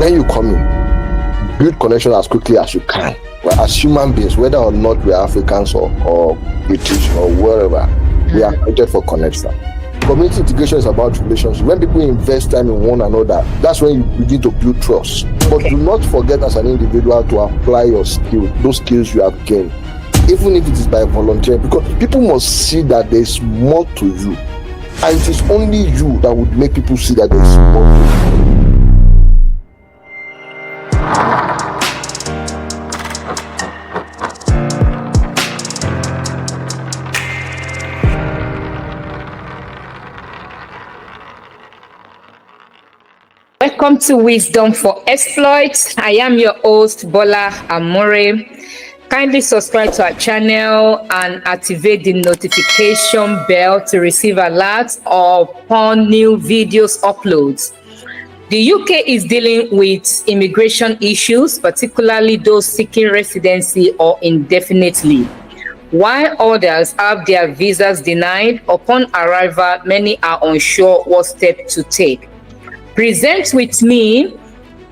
when you come in, build connection as quickly as you can. Well, as human beings, whether or not we are Africans or British or wherever, we are created for connection. Community integration is about relationships. When people invest time in one another, that's when you begin to build trust. But do not forget as an individual to apply your skills, those skills you have gained, even if it is by volunteering, because people must see that there is more to you. And it is only you that would make people see that there is more to you. Welcome to Wisdom for Exploits. I am your host, Bola Amore. Kindly subscribe to our channel and activate the notification bell to receive alerts upon new videos uploads. The UK is dealing with immigration issues, particularly those seeking residency or indefinite leave. While others have their visas denied, upon arrival, many are unsure what step to take. Present with me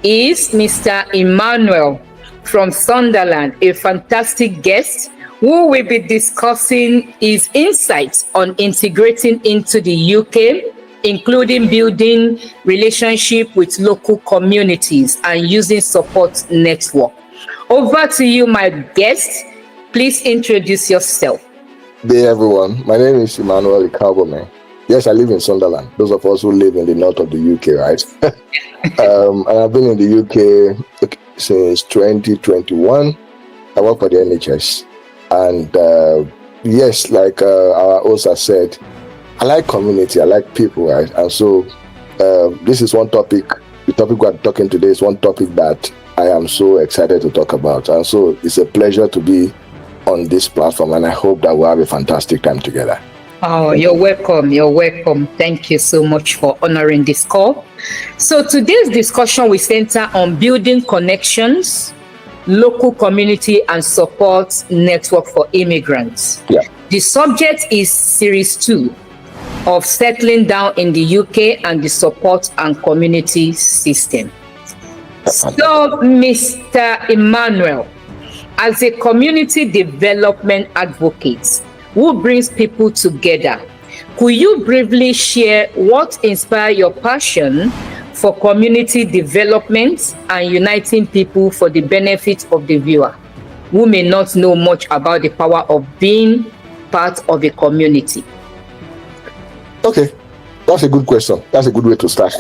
is Mr. Emmanuel from Sunderland, a fantastic guest who will be discussing his insights on integrating into the UK, including building relationship with local communities and using support network. Over to you, my guest. Please introduce yourself. Hey everyone, my name is Emmanuel Ikabome. Yes, I live in Sunderland. Those of us who live in the north of the UK, right? And I've been in the UK since 2021. I work for the NHS. And yes, like our host has said, I like community, I like people, right? And so this is one topic, the topic we're talking today is one topic that I am so excited to talk about. And so it's a pleasure to be on this platform, and I hope that we'll have a fantastic time together. Oh, you're welcome. You're welcome. Thank you so much for honoring this call. So today's discussion will center on building connections, local community and support network for immigrants. Yeah. The subject is series 2 of settling down in the UK and the support and community system. So, Mr. Emmanuel, as a community development advocate who brings people together, could you briefly share what inspired your passion for community development and uniting people for the benefit of the viewer who may not know much about the power of being part of a community? Okay, that's a good question. That's a good way to start.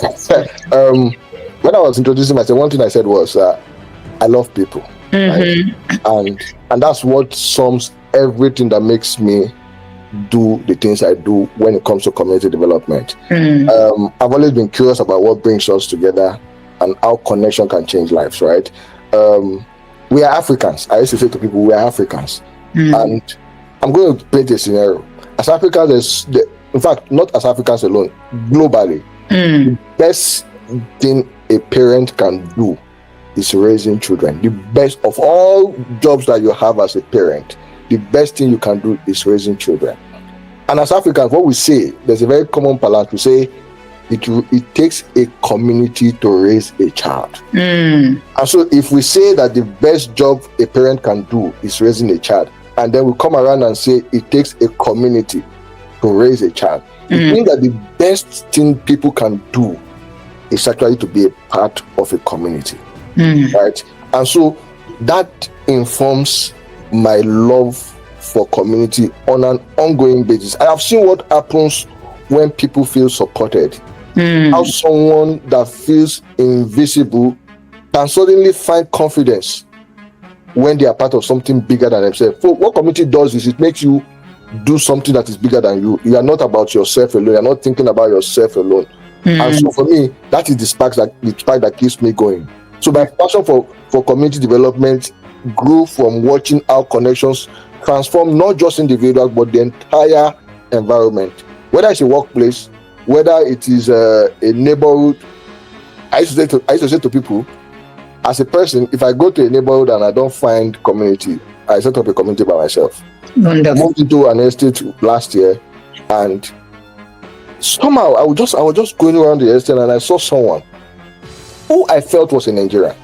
When I was introducing myself, one thing I said was I love people. Right? And that's what sums everything that makes me do the things I do when it comes to community development. I've always been curious about what brings us together and how connection can change lives, right? We are Africans. I used to say to people, we are Africans. And I'm going to paint a scenario. As Africans, in fact, not as Africans alone, globally, the best thing a parent can do is raising children. The best of all jobs that you have as a parent, the best thing you can do is raising children. And as Africans, what we say, there's a very common parlance. We say it takes a community to raise a child. And so if we say that the best job a parent can do is raising a child, and then we come around and say it takes a community to raise a child, it means that the best thing people can do is actually to be a part of a community. Right? And so that informs my love for community on an ongoing basis. I have seen what happens when people feel supported. How someone that feels invisible can suddenly find confidence when they are part of something bigger than themselves. So what community does is it makes you do something that is bigger than you. You are not about yourself alone. You are not thinking about yourself alone. And so for me, that is the spark that keeps me going. So my passion for community development grew from watching how connections transform not just individuals but the entire environment. Whether it's a workplace, whether it is a neighborhood. I used to say to people, as a person, if I go to a neighborhood and I don't find community, I set up a community by myself. Wonderful. I moved into an estate last year, and somehow I was just going around the estate and I saw someone. who I felt was a Nigerian.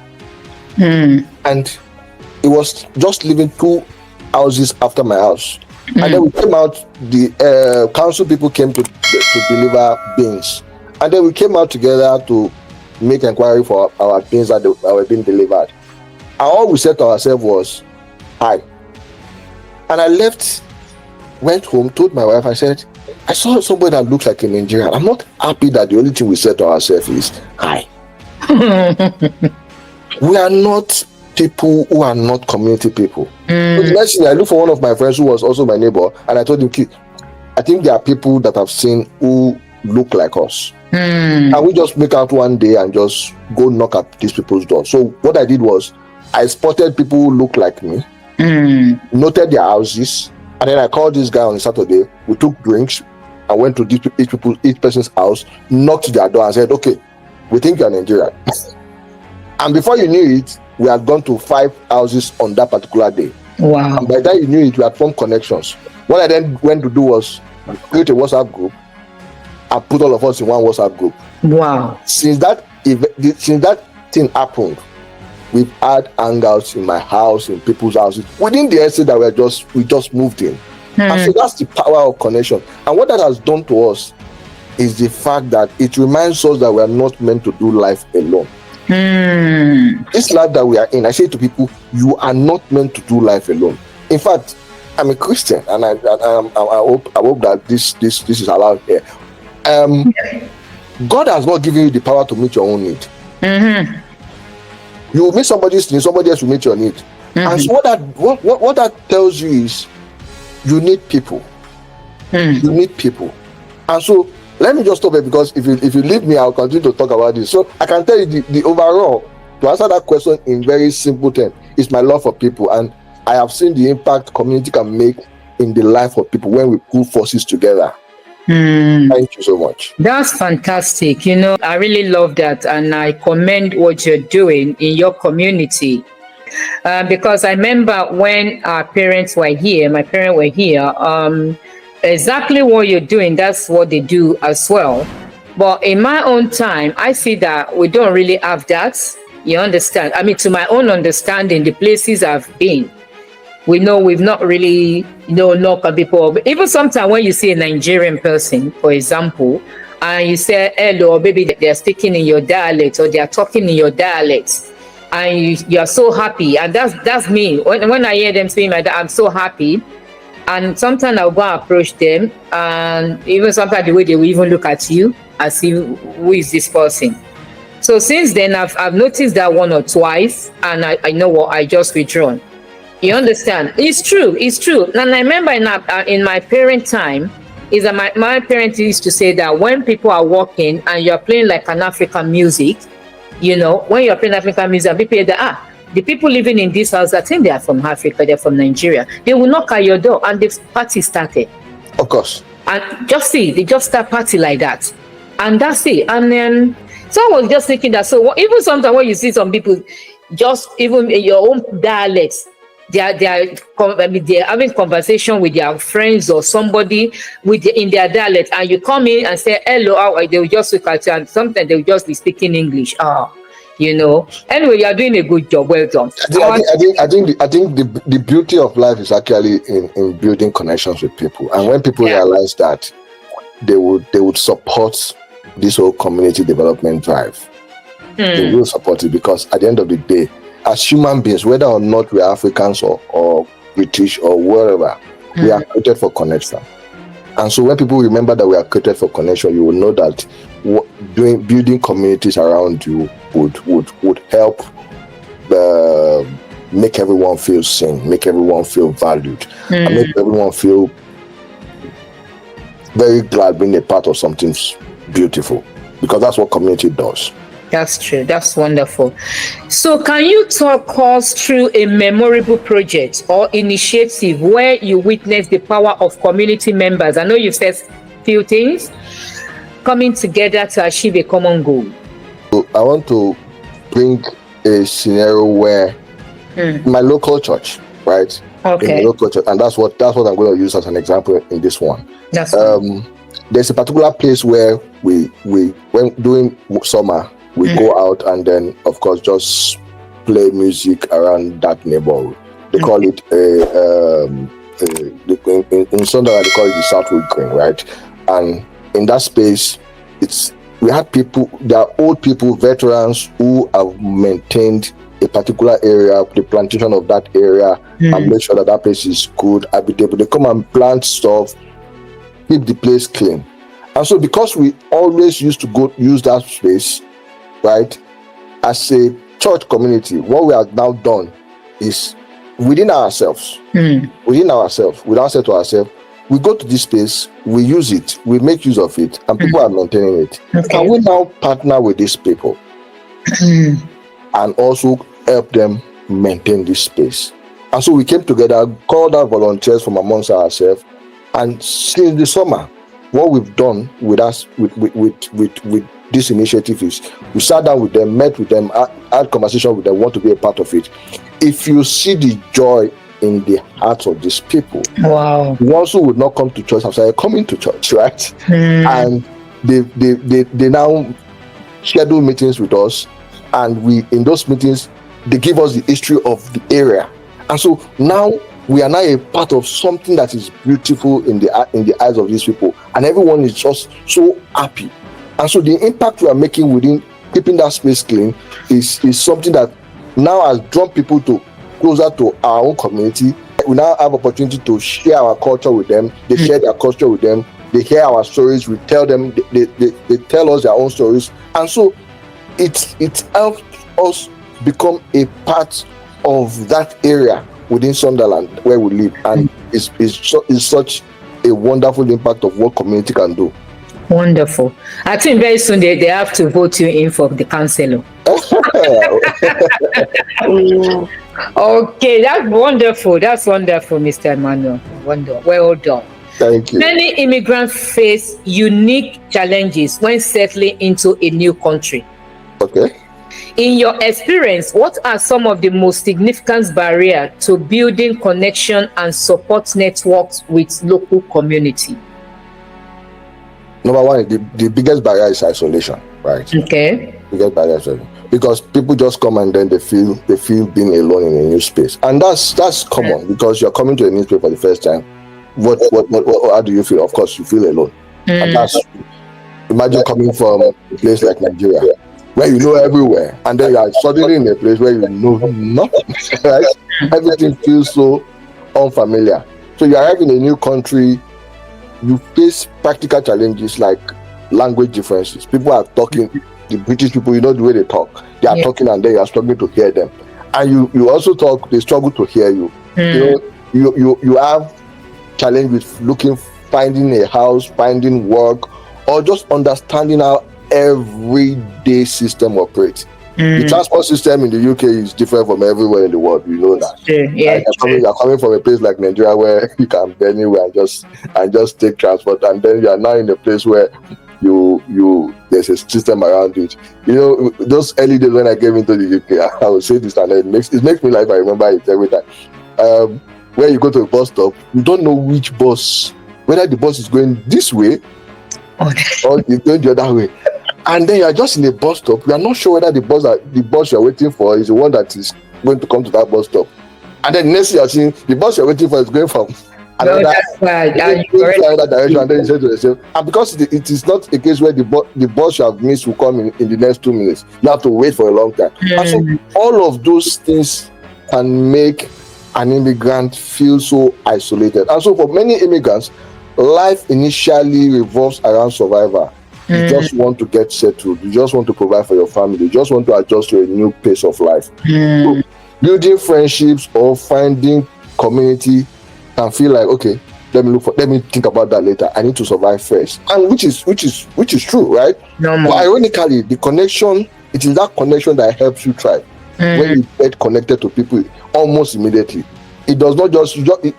And it was just living 2 houses after my house. And then we came out, the council people came to deliver beans. And then we came out together to make inquiry for our beans that were being delivered. And all we said to ourselves was, hi. And I left, went home, told my wife, I said, I saw somebody that looks like a Nigerian. I'm not happy that the only thing we said to ourselves is, hi. We are not people who are not community people. So the next thing, I looked for one of my friends who was also my neighbor, and I told him, I think there are people that I've seen who look like us. And we just make out one day and just go knock at these people's doors. So what I did was, I spotted people who look like me, noted their houses, and then I called this guy on Saturday. We took drinks and went to each person's house, knocked their door and said, okay, we think you're Nigerian. And before you knew it, we had gone to 5 houses on that particular day. Wow. And by the time you knew it, we had formed connections. What I then went to do was create a WhatsApp group and put all of us in one WhatsApp group. Wow. Since that thing happened, we've had hangouts in my house, in people's houses, within the estate that we just moved in. And so that's the power of connection. And what that has done to us is the fact that it reminds us that we are not meant to do life alone. This life that we are in, I say to people, you are not meant to do life alone. In fact, I'm a Christian, and I hope that this is allowed here. God has not given you the power to meet your own need. You will meet somebody's need, somebody else will meet your need. And so what that tells you is, you need people. You need people. And so let me just stop it, because if you leave me, I'll continue to talk about this. So I can tell you the overall, to answer that question in very simple terms, is my love for people. And I have seen the impact community can make in the life of people when we pull forces together. Thank you so much. That's fantastic. I really love that. And I commend what you're doing in your community. Because I remember when our parents were here, my parents were here, exactly what you're doing, that's what they do as well. But in my own time, I see that we don't really have that. You understand? I mean, to my own understanding, the places I've been, we know we've not really, knock on people. But even sometimes when you see a Nigerian person, for example, and you say hello, maybe they're speaking in your dialect or they're talking in your dialect, and you're so happy. And that's me. When I hear them saying like that, I'm so happy. And sometimes I'll go and approach them, and even sometimes the way they will even look at you as if, who is this person? So since then, I've noticed that one or twice, and I know what, I just withdrawn. You understand? It's true. And I remember in my parent time, is that my parents used to say that when people are walking and you're playing like an African music, when you're playing African music, people hear that, the people living in this house, I think they are from Africa, they're from Nigeria. They will knock at your door and the party started. Of course. And they just start party like that. And that's it. And then someone was just thinking that, so even sometimes when you see some people, just even in your own dialects, they are having conversation with their friends or somebody in their dialect, and you come in and say hello, they will just look at you, and sometimes they will just be speaking English. Anyway, you are doing a good job. Well done. I think the beauty of life is actually in building connections with people, and when people realize that, they would support this whole community development drive. They will support it, because at the end of the day, as human beings, whether or not we are Africans or British or wherever, we are created for connection. And so when people remember that we are created for connection, you will know that building communities around you would help make everyone feel seen, make everyone feel valued, and make everyone feel very glad being a part of something beautiful, because that's what community does. That's true. That's wonderful. So can you talk us through a memorable project or initiative where you witnessed the power of community members? I know you've said a few things coming together to achieve a common goal. So I want to bring a scenario where my local church, right? Okay. In the local church, and that's what I'm going to use as an example in this one. That's there's a particular place where we when during summer, we go out and then, of course, just play music around that neighborhood. They call it in Sunderland they call it the Southwood Green, right? And in that space, we had people, there are old people, veterans who have maintained a particular area, the plantation of that area, and make sure that that place is good, habitable. They come and plant stuff, keep the place clean. And so because we always used to go use that space, right, as a church community, what we have now done is within ourselves, we don't say to ourselves, we go to this space, we use it, we make use of it, and people are maintaining it. Okay. Can we now partner with these people and also help them maintain this space? And so we came together, called out volunteers from amongst ourselves, and since the summer, what we've done with us with this initiative is we sat down with them, met with them, had conversation with them, want to be a part of it. If you see the joy in the hearts of these people, wow, ones who would not come to church have started coming to church, right? And they now schedule meetings with us, and we in those meetings they give us the history of the area, and so now we are now a part of something that is beautiful in the eyes of these people, and everyone is just so happy. And so the impact we are making within keeping that space clean is something that now has drawn people to closer to our own community. We now have opportunity to share our culture with them. They share their culture with them. They hear our stories. We tell them. They tell us their own stories. And so it helps us become a part of that area within Sunderland where we live, and it's such a wonderful impact of what community can do. Wonderful. I think very soon they have to vote you in for the councillor. Okay, that's wonderful. That's wonderful, Mr. Emmanuel. Wonderful. Well done. Thank you. Many immigrants face unique challenges when settling into a new country. Okay. In your experience, what are some of the most significant barriers to building connection and support networks with local community? Number one, the biggest barrier is isolation, right? Okay. Biggest barrier is isolation. Because people just come and then they feel being alone in a new space, and that's common because you're coming to a new space for the first time. What how do you feel? Of course, you feel alone. And that's, imagine coming from a place like Nigeria, where you know everywhere, and then you are suddenly in a place where you know nothing, right? Everything feels so unfamiliar. So you arrive in a new country, you face practical challenges like language differences. People are talking, the British people, you know the way they talk. They are talking and then you are struggling to hear them. And you also talk, they struggle to hear you. You know, you have challenge with finding a house, finding work, or just understanding how everyday system operates. The transport system in the UK is different from everywhere in the world. You know that. Yeah. You're coming from a place like Nigeria where you can be anywhere and just take transport, and then you are now in a place where there's a system around it. You know, those early days when I came into the UK, I would say this, and it makes me like I remember it every time. Where you go to a bus stop, you don't know which bus, whether the bus is going this way or it's going the other way. And then you are just in a bus stop. You are not sure whether the bus you are waiting for is the one that is going to come to that bus stop. And then next you are seeing the bus you are waiting for is going from another direction. And then you say to yourself, and because it is not a case where the bus you have missed will come in the next 2 minutes, you have to wait for a long time. And so all of those things can make an immigrant feel so isolated. And so for many immigrants, life initially revolves around survival. You just want to get settled. You just want to provide for your family. You just want to adjust to a new pace of life. So building friendships or finding community can feel like, okay, let me think about that later. I need to survive first, and which is true, right? But ironically, the connection, it is that connection that helps you thrive. When you get connected to people almost immediately. It does not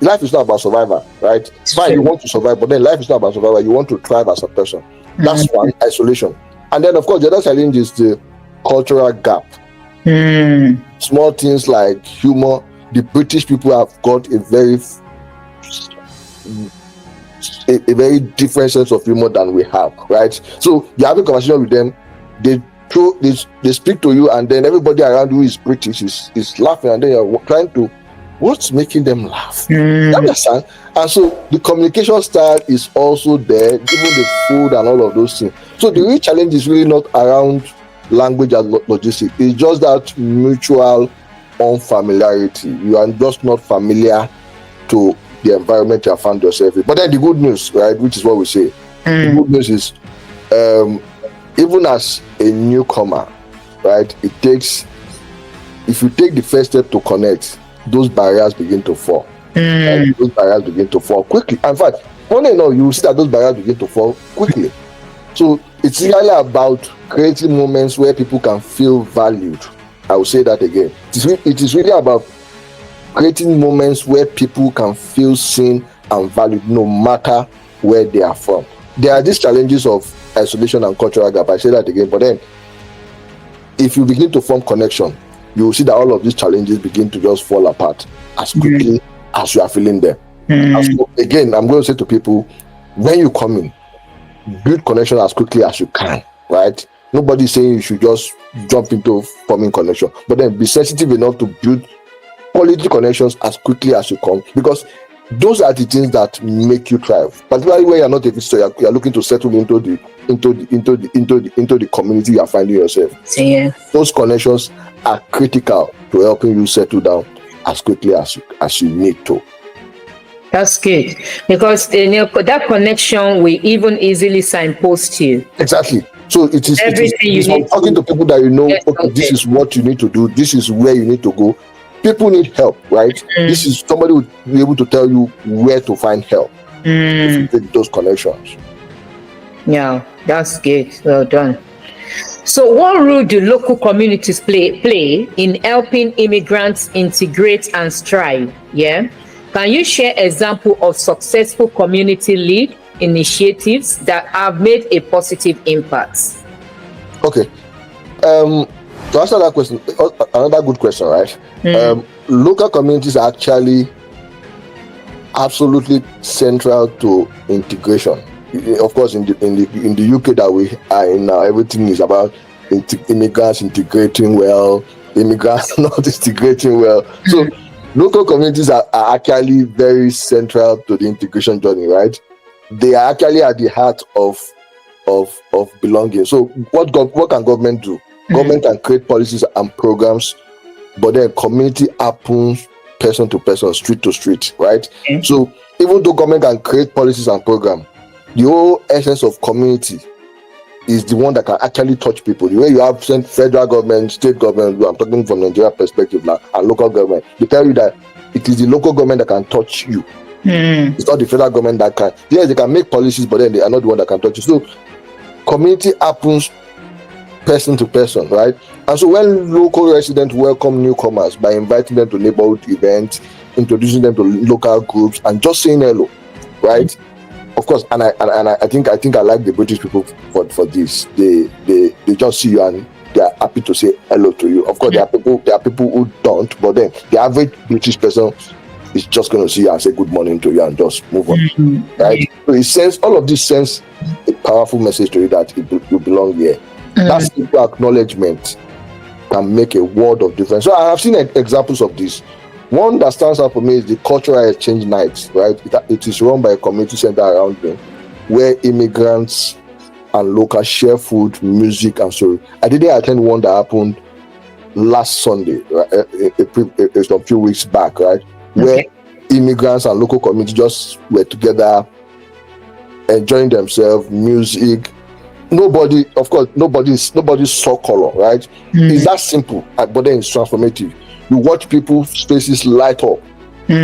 life is not about survival, right? Fine, you want to survive, but then life is not about survival. You want to thrive as a person. That's one, isolation. And then, of course, the other challenge is the cultural gap. Small things like humor. The British people have got a very different sense of humor than we have, right? So you're having a conversation with them, through this, they speak to you, and then everybody around you is British, is laughing, and then you're trying to, what's making them laugh? You understand? And so the communication style is also there, even the food and all of those things. So the real challenge is really not around language and logistics. It's just that mutual unfamiliarity. You are just not familiar to the environment you have found yourself in. But then the good news, right, which is what we say, the good news is, even as a newcomer, right, it takes, if you take the first step to connect, those barriers begin to fall. Right? Those barriers begin to fall quickly. In fact, funny enough, you will see that those barriers begin to fall quickly. So it's really about creating moments where people can feel valued. I will say that again. It is really about creating moments where people can feel seen and valued, no matter where they are from. There are these challenges of isolation and cultural gap. I say that again, but then if you begin to form connection, you will see that all of these challenges begin to just fall apart as quickly as you are feeling them. So again, I'm going to say to people, when you come in, build connection as quickly as you can, right? Nobody's saying you should just jump into forming connection, but then be sensitive enough to build quality connections as quickly as you come, because those are the things that make you thrive. Particularly when you're not a visitor, you're looking to settle into the community you are finding yourself. Yeah. Those connections are critical to helping you settle down as quickly as you need to. That's good, because that connection will even easily signpost you. Exactly. So it is talking to people that you know, okay, this is what you need to do, this is where you need to go. People need help, right? This is somebody who will be able to tell you where to find help if you take those connections. Yeah, that's good. Well done. So what role do local communities play in helping immigrants integrate and strive? Yeah. Can you share example of successful community-led initiatives that have made a positive impact? Okay. To answer that question, another good question, right? Local communities are actually absolutely central to integration. Of course, in the UK that we are in now, everything is about immigrants integrating well, immigrants not integrating well. So local communities are actually very central to the integration journey, right? They are actually at the heart of belonging. So what can government do? Government can create policies and programs, but then community happens person to person, street to street, right? So even though government can create policies and programs, the whole essence of community is the one that can actually touch people. The way you have federal government, state government, I'm talking from Nigeria perspective now, and local government, they tell you that it is the local government that can touch you. It's not the federal government that can. Yes, they can make policies, but then they are not the one that can touch you. So community happens person to person, right? And so when local residents welcome newcomers by inviting them to neighborhood events, introducing them to local groups, and just saying hello, right? Of course, and I think I like the British people for this. They just see you and they are happy to say hello to you. Of course, there are people who don't, but then the average British person is just going to see you and say good morning to you and just move on, right? So it sends, all of this sends a powerful message to you that you belong here. That simple acknowledgement can make a world of difference. So I have seen examples of this. One that stands out for me is the cultural exchange nights, right? It is run by a community center around me, where immigrants and locals share food, music, and so. I didn't attend one that happened last Sunday, right? A few weeks back, right? Where immigrants and local community just were together, enjoying themselves, music. Nobody's saw color, right? It's that simple, but then it's transformative. You watch people's faces light up.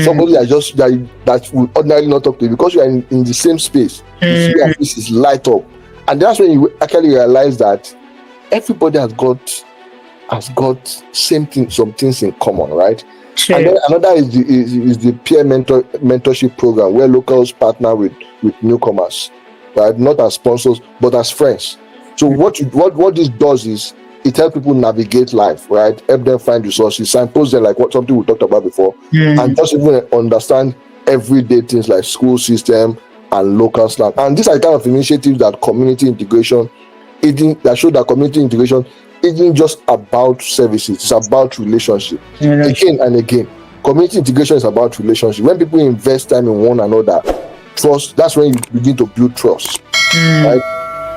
Somebody that would ordinarily not talk to you, because you are in the same space. You see their faces light up, and that's when you actually realize that everybody has got some things in common, right? Sure. And then another is the peer mentorship program, where locals partner with newcomers, right? Not as sponsors, but as friends. So what this does is it helps people navigate life, right? Help them find resources, signpost them, like something we talked about before, and just even understand everyday things like school system and local slang. And these are the kind of initiatives that community integration that show that community integration isn't just about services, it's about relationship. Again and again, community integration is about relationship. When people invest time in one another, trust, that's when you begin to build trust, right?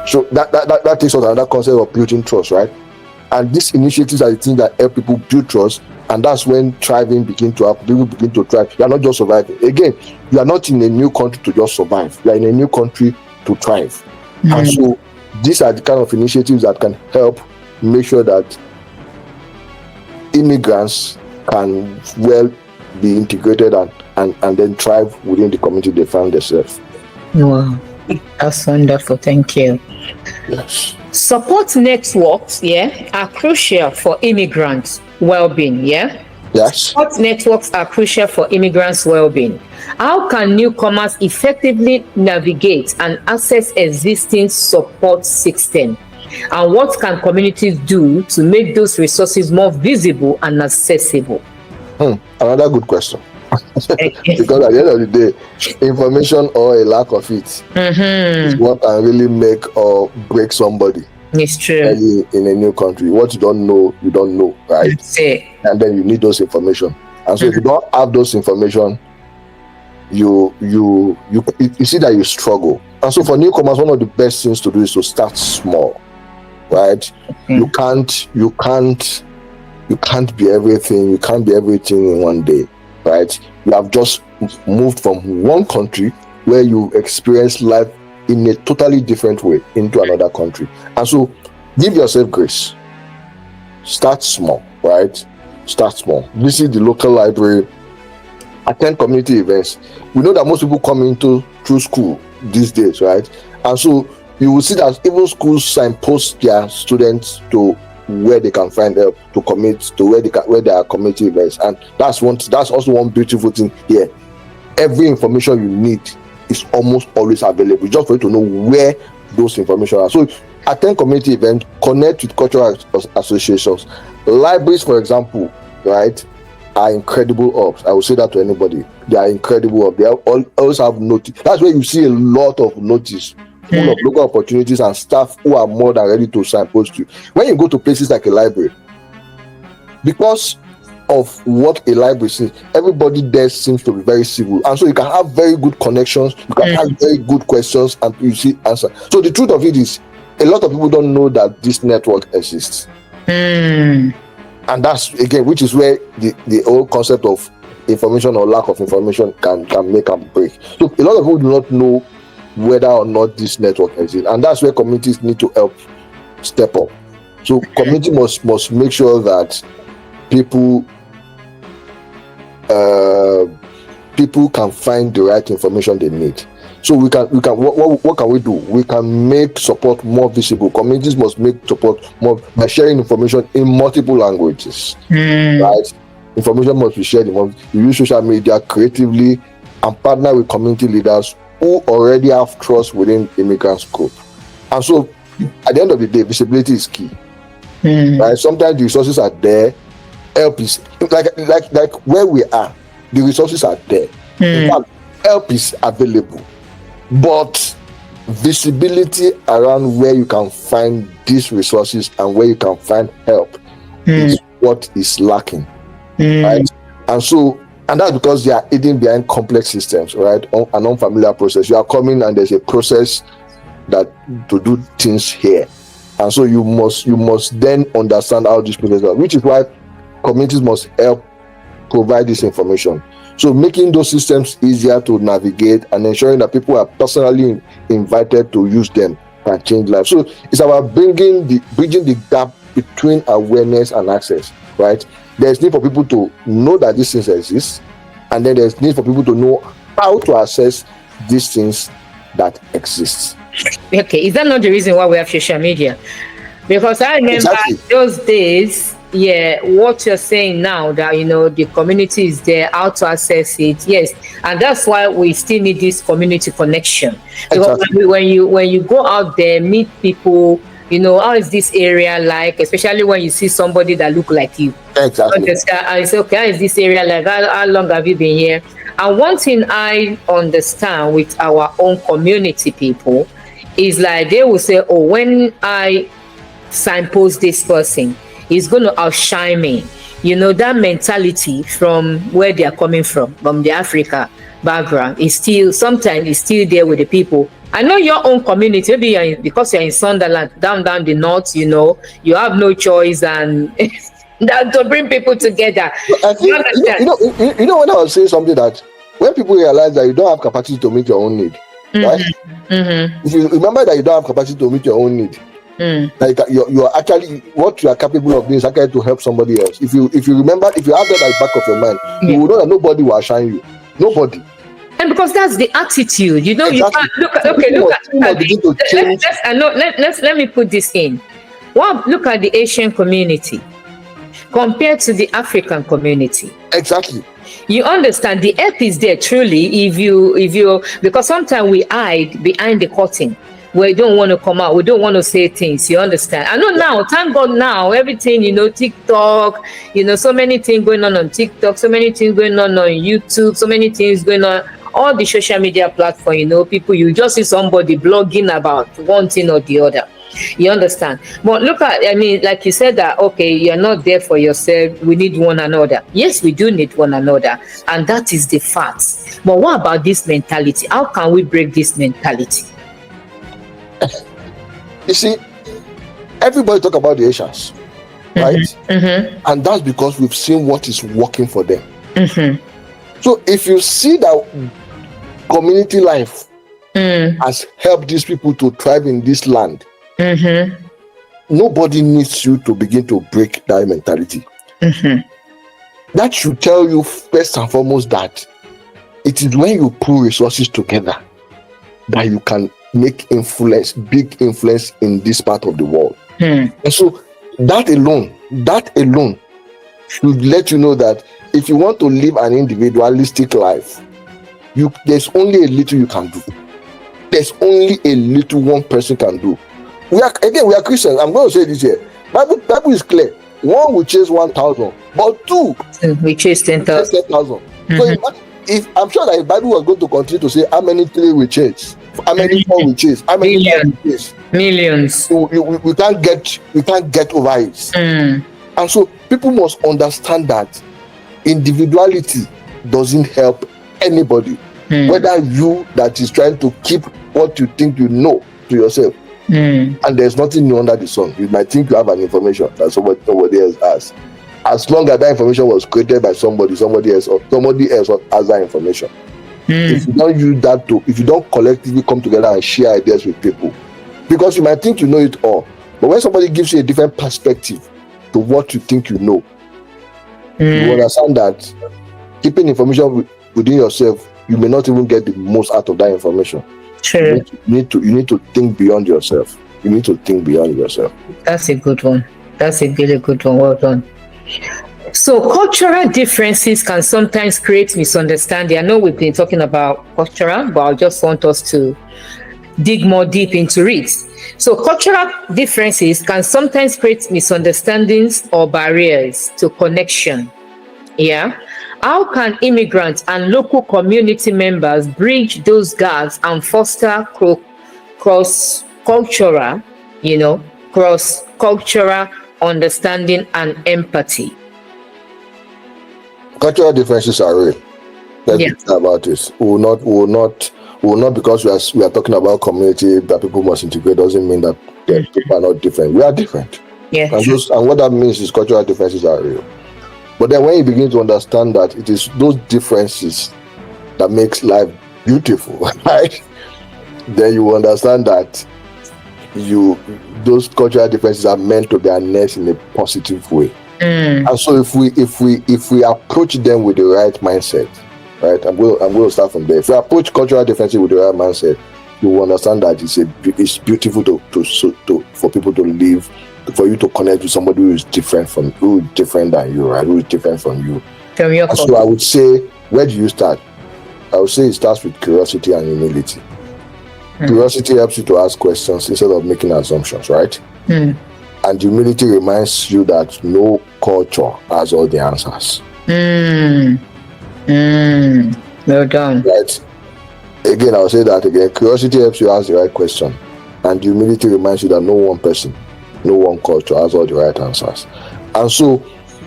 So that takes us to another concept of building trust, right? And these initiatives are the things that help people build trust, and that's when thriving begin to happen. People begin to thrive. You are not just surviving. Again, you are not in a new country to just survive. You are in a new country to thrive. And so these are the kind of initiatives that can help make sure that immigrants can well be integrated and then thrive within the community they found themselves. Wow, that's wonderful. Thank you. Yes. Support networks, are crucial for immigrants' well-being, Yes. Support networks are crucial for immigrants' well-being. How can newcomers effectively navigate and access existing support systems? And what can communities do to make those resources more visible and accessible? Another good question. Because at the end of the day, information or a lack of it is what can really make or break somebody. It's true. In a new country, what you don't know, right? That's it. And then you need those information. And so if you don't have those information, you see that you struggle. And so for newcomers, one of the best things to do is to start small, right? You can't be everything. You can't be everything in one day, right? You have just moved from one country where you experience life in a totally different way into another country. And so give yourself grace. Start small, right? Start small. Visit the local library. Attend community events. We know that most people come through school these days, right? And so you will see that even schools signpost their students to where they can find help, to commit to where there are community events. And that's also one beautiful thing here. Every information you need is almost always available, just for you to know where those information are. So attend community events, connect with cultural associations. Libraries, for example, right, are incredible hubs. I will say that to anybody. They are incredible hubs. They always have notice. That's where you see a lot of notice, full of local opportunities and staff who are more than ready to signpost you. When you go to places like a library, because of what a library sees, everybody there seems to be very civil, and so you can have very good connections, you can have very good questions, and you see answer. So the truth of it is, a lot of people don't know that this network exists, and that's again, which is where the whole concept of information or lack of information can make and break. So a lot of people do not know whether or not this network exists, and that's where communities need to help step up. So community must make sure that people can find the right information they need. So we can what can we do? We can make support more visible. Communities must make support more by sharing information in multiple languages. Right? Information must be shared you use social media creatively and partner with community leaders who already have trust within immigrants group. And so at the end of the day, visibility is key. Right? Sometimes the resources are there. Help is like where we are, the resources are there. In fact, help is available, but visibility around where you can find these resources and where you can find help is what is lacking, right? And that's because they are hidden behind complex systems, right? An unfamiliar process. You are coming and there's a process that to do things here, and so you must then understand how this process works, which is why communities must help provide this information. So making those systems easier to navigate and ensuring that people are personally invited to use them can change lives. So it's about bridging the gap between awareness and access, right? There's need for people to know that these things exist, and then there's need for people to know how to access these things that exist. Okay, is that not the reason why we have social media? Because I remember those days, what you're saying now, that the community is there, how to access it, yes, and that's why we still need this community connection. Because when you go out there, meet people, how is this area like, especially when you see somebody that look like you. Exactly. I say, okay, how is this area like? How long have you been here? And one thing I understand with our own community people It's like they will say, oh, when I signpost this person, he's going to outshine me. You know, that mentality from where they are coming from the Africa background, is still, sometimes it's still there with the people. I know your own community, maybe because you're in Sunderland, down the north, you know, you have no choice and that to bring people together. I think, you know, when I was saying something that when people realize that you don't have capacity to meet your own need, right? If you remember that you don't have capacity to meet your own need, like you're actually, what you are capable of doing is actually to help somebody else. If you remember, if you have that at the back of your mind, you will know that nobody will outshine you. Nobody. And because that's the attitude, you know, exactly. You can't let me put this in. Well, look at the Asian community compared to the African community. Exactly. You understand the help is there truly if you because sometimes we hide behind the curtain. We don't want to come out. We don't want to say things. You understand? I know now, thank God now, everything, you know, TikTok, you know, so many things going on TikTok, so many things going on YouTube, so many things going on, all the social media platform, you know, people, you just see somebody blogging about one thing or the other. You understand? But look at, I mean, like you said that, okay, you're not there for yourself. We need one another. Yes, we do need one another. And that is the fact. But what about this mentality? How can we break this mentality? You see, everybody talk about the Asians, right? And that's because we've seen what is working for them. So if you see that community life has helped these people to thrive in this land, nobody needs you to begin to break that mentality. That should tell you first and foremost that it is when you pull resources together that you can make influence, big influence in this part of the world. And so that alone should let you know that if you want to live an individualistic life, there's only a little you can do. There's only a little one person can do. We are Christians. I'm going to say this here. Bible is clear. One will chase 1,000, but two we chase 10,000. So if I'm sure that the Bible was going to continue to say how many three we chase, how many four we chase, how many millions. We can't get over it. And so people must understand that individuality doesn't help anybody. Whether you that is trying to keep what you think you know to yourself, and there's nothing new under the sun. You might think you have an information that somebody else has. As long as that information was created by somebody else has that information. If you don't use that if you don't collectively come together and share ideas with people, because you might think you know it all, but when somebody gives you a different perspective to what you think you know, you understand that keeping information within yourself, you may not even get the most out of that information. Sure. You need to think beyond yourself. You need to think beyond yourself. That's a good one. That's a really good one. Well done. So cultural differences can sometimes create misunderstanding. I know we've been talking about cultural, but I just want us to dig more deep into it. So cultural differences can sometimes create misunderstandings or barriers to connection. Yeah. How can immigrants and local community members bridge those gaps and foster cross-cultural understanding and empathy? Cultural differences are real. Let's be clear about this. We will not because we are talking about community that people must integrate doesn't mean that people are not different. We are different. Yeah. And what that means is cultural differences are real. But then when you begin to understand that it is those differences that makes life beautiful, right? Then you understand that those cultural differences are meant to be harnessed in a positive way. And so if we approach them with the right mindset, right? I'm going to start from there. If we approach cultural differences with the right mindset, you will understand that it's beautiful for people to live, for you to connect with somebody who is different than you, right? Who is different from you. So I would say, where do you start? I would say it starts with curiosity and humility. Curiosity helps you to ask questions instead of making assumptions, right? And humility reminds you that no culture has all the answers. Well done. Right. Again, I'll say that again. Curiosity helps you ask the right question And humility reminds you that no one person, no one culture has all the right answers. And so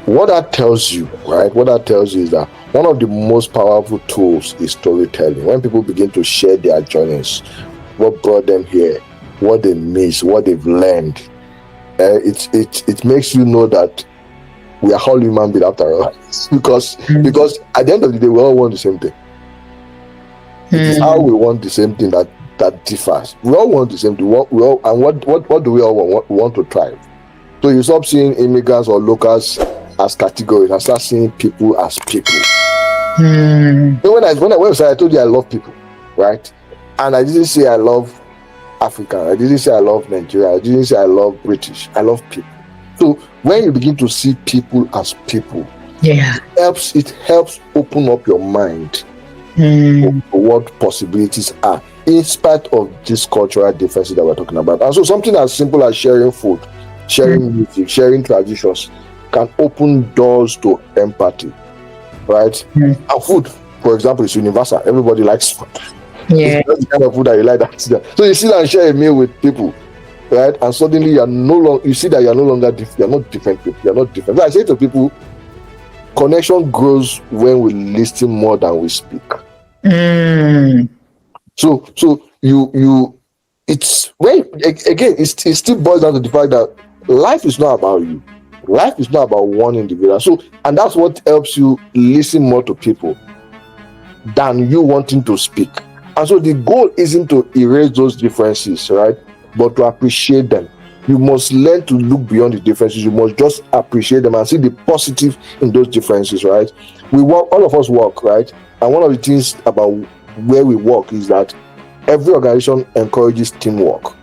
what that tells you, right? What that tells you is that one of the most powerful tools is storytelling. When people begin to share their journeys, what brought them here, what they miss, what they've learned, it makes you know that we are all human beings after all. because at the end of the day, we all want the same thing. It is how we want the same thing that differs. We all want the same thing. What do we all want? We want to thrive. So you stop seeing immigrants or locals as categories and start seeing people as people. So when I started, I told you I love people, right? And I didn't say I love African. I didn't say I love Nigeria. I didn't say I love British. I love people. So when you begin to see people as people, it helps open up your mind for what possibilities are, in spite of these cultural differences that we're talking about. And so something as simple as sharing food, sharing music, sharing traditions can open doors to empathy, right? And food, for example, is universal. Everybody likes food. It's the kind of food that you like. So you sit and share a meal with people, right? And suddenly you see that you're no longer you're not different people. You're not different. So I say to people, connection grows when we listen more than we speak. So it's when again it still boils down to the fact that life is not about you. Life is not about one individual. So, and that's what helps you listen more to people than you wanting to speak. And so the goal isn't to erase those differences, right? But to appreciate them. You must learn to look beyond the differences. You must just appreciate them and see the positive in those differences, right? We work, all of us work, right? And one of the things about where we work is that every organization encourages teamwork.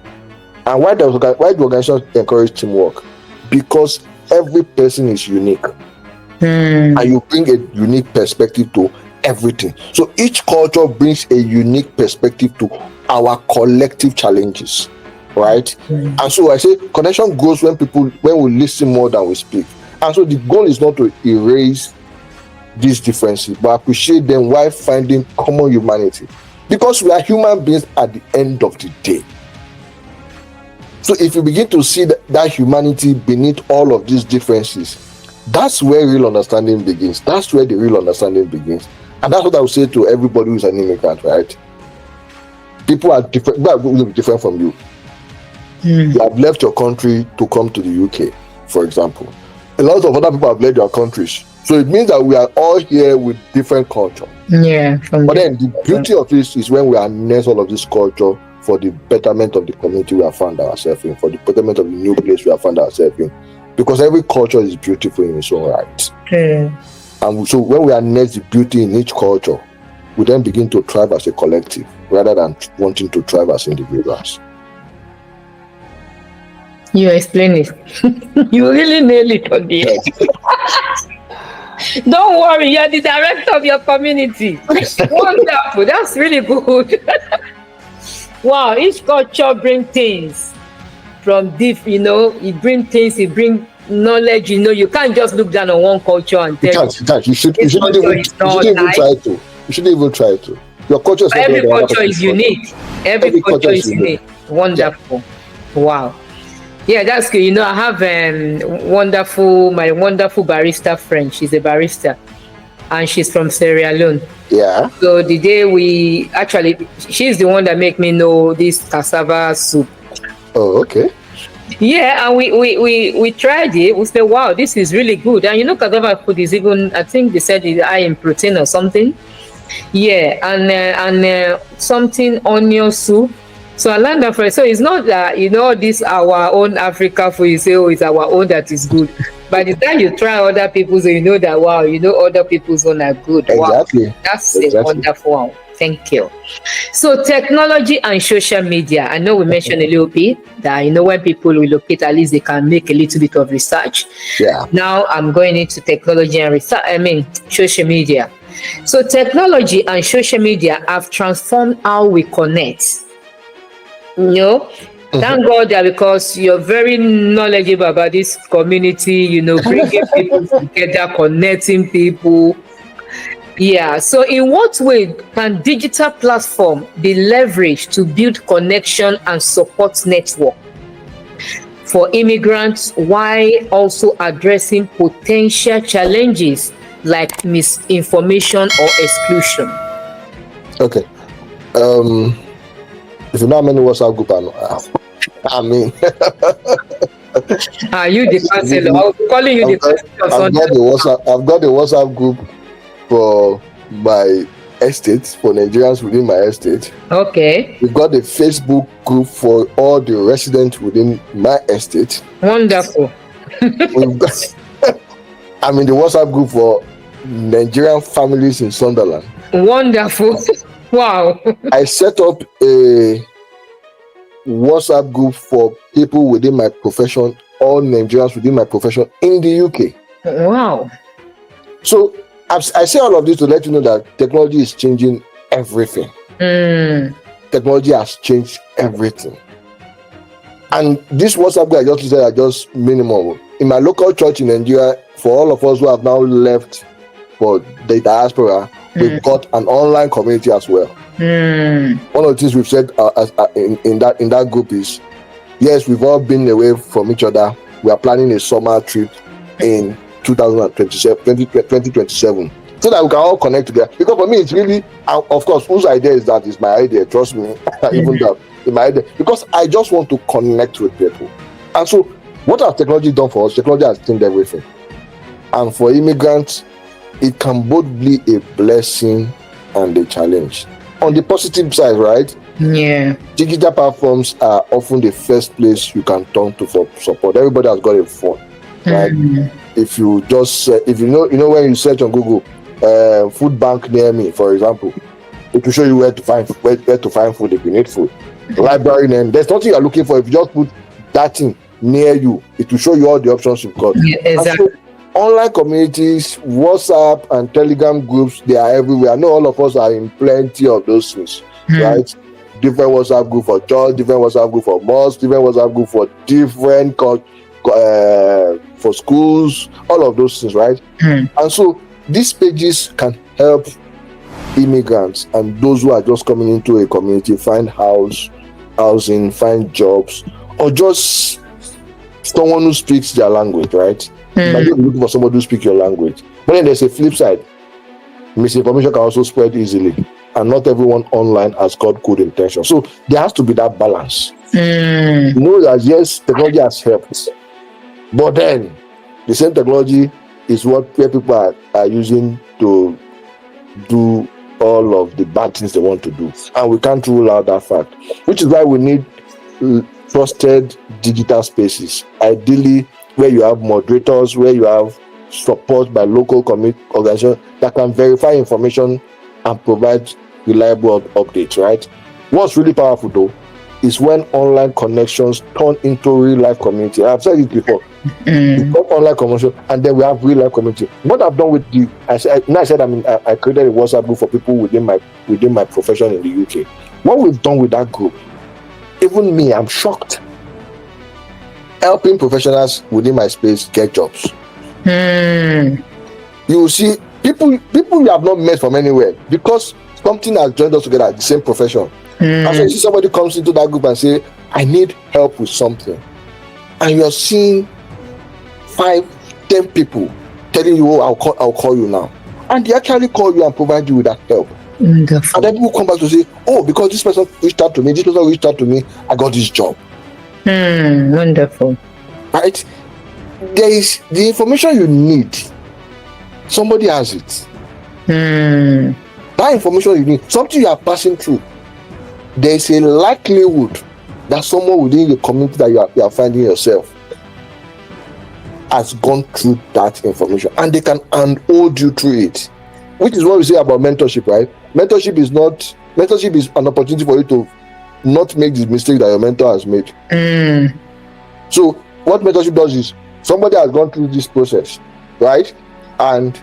And why do organizations encourage teamwork? Because every person is unique. And you bring a unique perspective to everything. So each culture brings a unique perspective to our collective challenges, right? And so I say connection grows when we listen more than we speak. And so the goal is not to erase these differences, but appreciate them while finding common humanity. Because we are human beings at the end of the day. So if you begin to see that humanity beneath all of these differences, that's where real understanding begins. That's where the real understanding begins. And that's what I would say to everybody who's an immigrant, right? People are different, but will be different from you. You have left your country to come to the UK, for example. A lot of other people have left their countries. So it means that we are all here with different culture. But then the beauty of this is when we harness all of this culture for the betterment of the community we have found ourselves in, for the betterment of the new place we have found ourselves in. Because every culture is beautiful in its own right. And so when we harness the beauty in each culture, we then begin to thrive as a collective rather than wanting to thrive as individuals. You explain it. You really nail it on the head. Don't worry, you're the director of your community. Wonderful. That's really good. Wow, each culture brings things from deep, it brings things, it brings knowledge, you can't just look down on one culture and tell you shouldn't even try to. You shouldn't even try to. Your culture is every culture is unique. Every culture is unique. Wonderful. Yeah. Wow. Yeah, that's good. I have my wonderful barista friend. She's a barista, and she's from Sierra Leone. Yeah. So the day she's the one that make me know this cassava soup. Oh, okay. Yeah, and we tried it. We said, wow, this is really good. And cassava food is even, I think they said it's high in protein or something. Yeah, and something onion soup. So I learned that from. So it's not that this our own Africa food. You say, oh, it's our own that is good. By the time you try other people's, you know that other people's own are good. Exactly. Wow, that's a wonderful one. Thank you. So technology and social media. I know we mentioned a little bit that when people relocate, at least they can make a little bit of research. Yeah. Now I'm going into technology and research. Social media. So technology and social media have transformed how we connect. Thank God that because you're very knowledgeable about this community, bringing people together, connecting people. Yeah. So, in what way can digital platform be leveraged to build connection and support network for immigrants while also addressing potential challenges like misinformation or exclusion? Okay. If you know how many WhatsApp group I mean, Are you the counselor? I'm calling you the counselor. I've got a WhatsApp group for my estate, for Nigerians within my estate. Okay. We've got a Facebook group for all the residents within my estate. Wonderful. We've got, I'm in the WhatsApp group for Nigerian families in Sunderland. Wonderful. Wow. I set up a WhatsApp group for people within my profession, all Nigerians within my profession in the UK. Wow. So I say all of this to let you know that technology is changing everything. Technology has changed everything. And this WhatsApp group I just said are just minimal. In my local church in Nigeria, for all of us who have now left for the diaspora, we've got an online community as well. One of the things we've said in that group is, yes, we've all been away from each other. We are planning a summer trip in 2027, so that we can all connect together. Because for me, it's really, of course, whose idea is that? It's my idea. Trust me, even that it's my idea. Because I just want to connect with people. And so, what has technology done for us? Technology has changed everything. And for immigrants, it can both be a blessing and a challenge. On the positive side, right? Yeah. Digital platforms are often the first place you can turn to for support. Everybody has got a phone, right? If you just, if you know when you search on Google, food bank near me, for example, it will show you where to find food if you need food. Library name. There's nothing you're looking for. If you just put that thing near you, it will show you all the options you've got. Yeah, exactly. Online communities, WhatsApp and Telegram groups, they are everywhere. I know all of us are in plenty of those things, right? Different WhatsApp group for church, different WhatsApp group for mosques, different WhatsApp group for different for schools, all of those things, right? And so these pages can help immigrants and those who are just coming into a community find housing, find jobs, or just someone who speaks their language, right? You might be looking for somebody who speaks your language. But then there's a flip side. Misinformation can also spread easily, and not everyone online has got good intentions. So there has to be that balance. You know that yes, technology has helped, but then the same technology is where people are using to do all of the bad things they want to do, and we can't rule out that fact. Which is why we need trusted digital spaces, ideally where you have moderators, where you have support by local community organizations that can verify information and provide reliable updates, right? What's really powerful though is when online connections turn into real life community. I've said it before. We got online connection and then we have real life community. What I've done with I created a WhatsApp group for people within my profession in the UK. What we've done with that group, even me, I'm shocked. Helping professionals within my space get jobs. You will see people you have not met from anywhere because something has joined us together, the same profession. And so you see somebody comes into that group and say, I need help with something. And you're seeing 5-10 people telling you, oh, I'll call you now. And they actually call you and provide you with that help. Wonderful. And then people come back to say, oh, because this person reached out to me, I got this job. Wonderful. Right? There is the information you need. Somebody has it. That information you need, something you are passing through. There is a likelihood that someone within the community that you are finding yourself has gone through that information, and they can hold you through it. Which is what we say about mentorship, right? Mentorship is an opportunity for you to not make the mistake that your mentor has made. So what mentorship does is somebody has gone through this process, right? And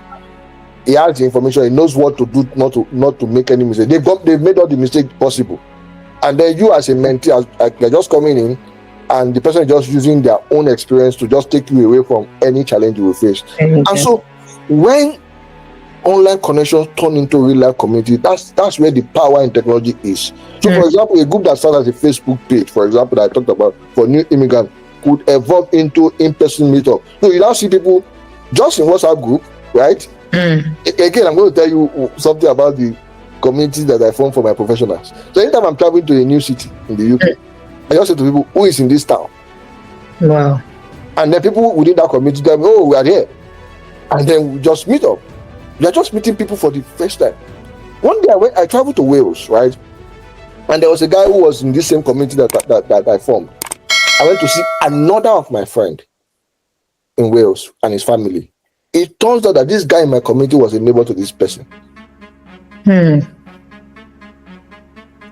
he has the information, he knows what to do not to make any mistake. They've made all the mistakes possible. And then you as a mentee, you're just coming in, and the person is just using their own experience to just take you away from any challenge you will face. And so when online connections turn into real life community. That's where the power in technology is. So for example, a group that starts as a Facebook page, for example, that I talked about for new immigrants, could evolve into in-person meetup. So you now see people just in WhatsApp group, right? Again, I'm going to tell you something about the community that I formed for my professionals. So anytime I'm traveling to a new city in the UK, I just say to people, who is in this town? Wow. And then people within that community tell me, oh, we are here. And then we just meet up. We are just meeting people for the first time. One day I traveled to Wales, right? And there was a guy who was in this same community that I formed. I went to see another of my friend in Wales and his family. It turns out that this guy in my community was a neighbor to this person.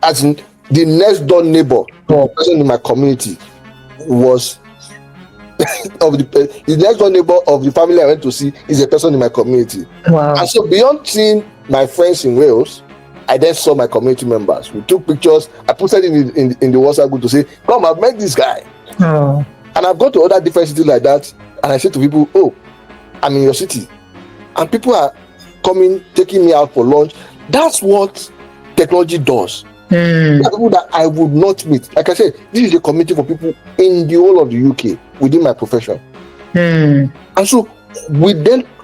As in, the next door neighbor, the person in my community was the next door neighbor of the family I went to see is a person in my community. Wow. And so beyond seeing my friends in Wales, I then saw my community members. We took pictures. I posted in the WhatsApp group to say, come, I've met this guy. Oh. And I've gone to other different cities like that. And I say to people, oh, I'm in your city. And people are coming, taking me out for lunch. That's what technology does. There are people that I would not meet. Like I said, this is a community for people in the whole of the UK within my profession. And so we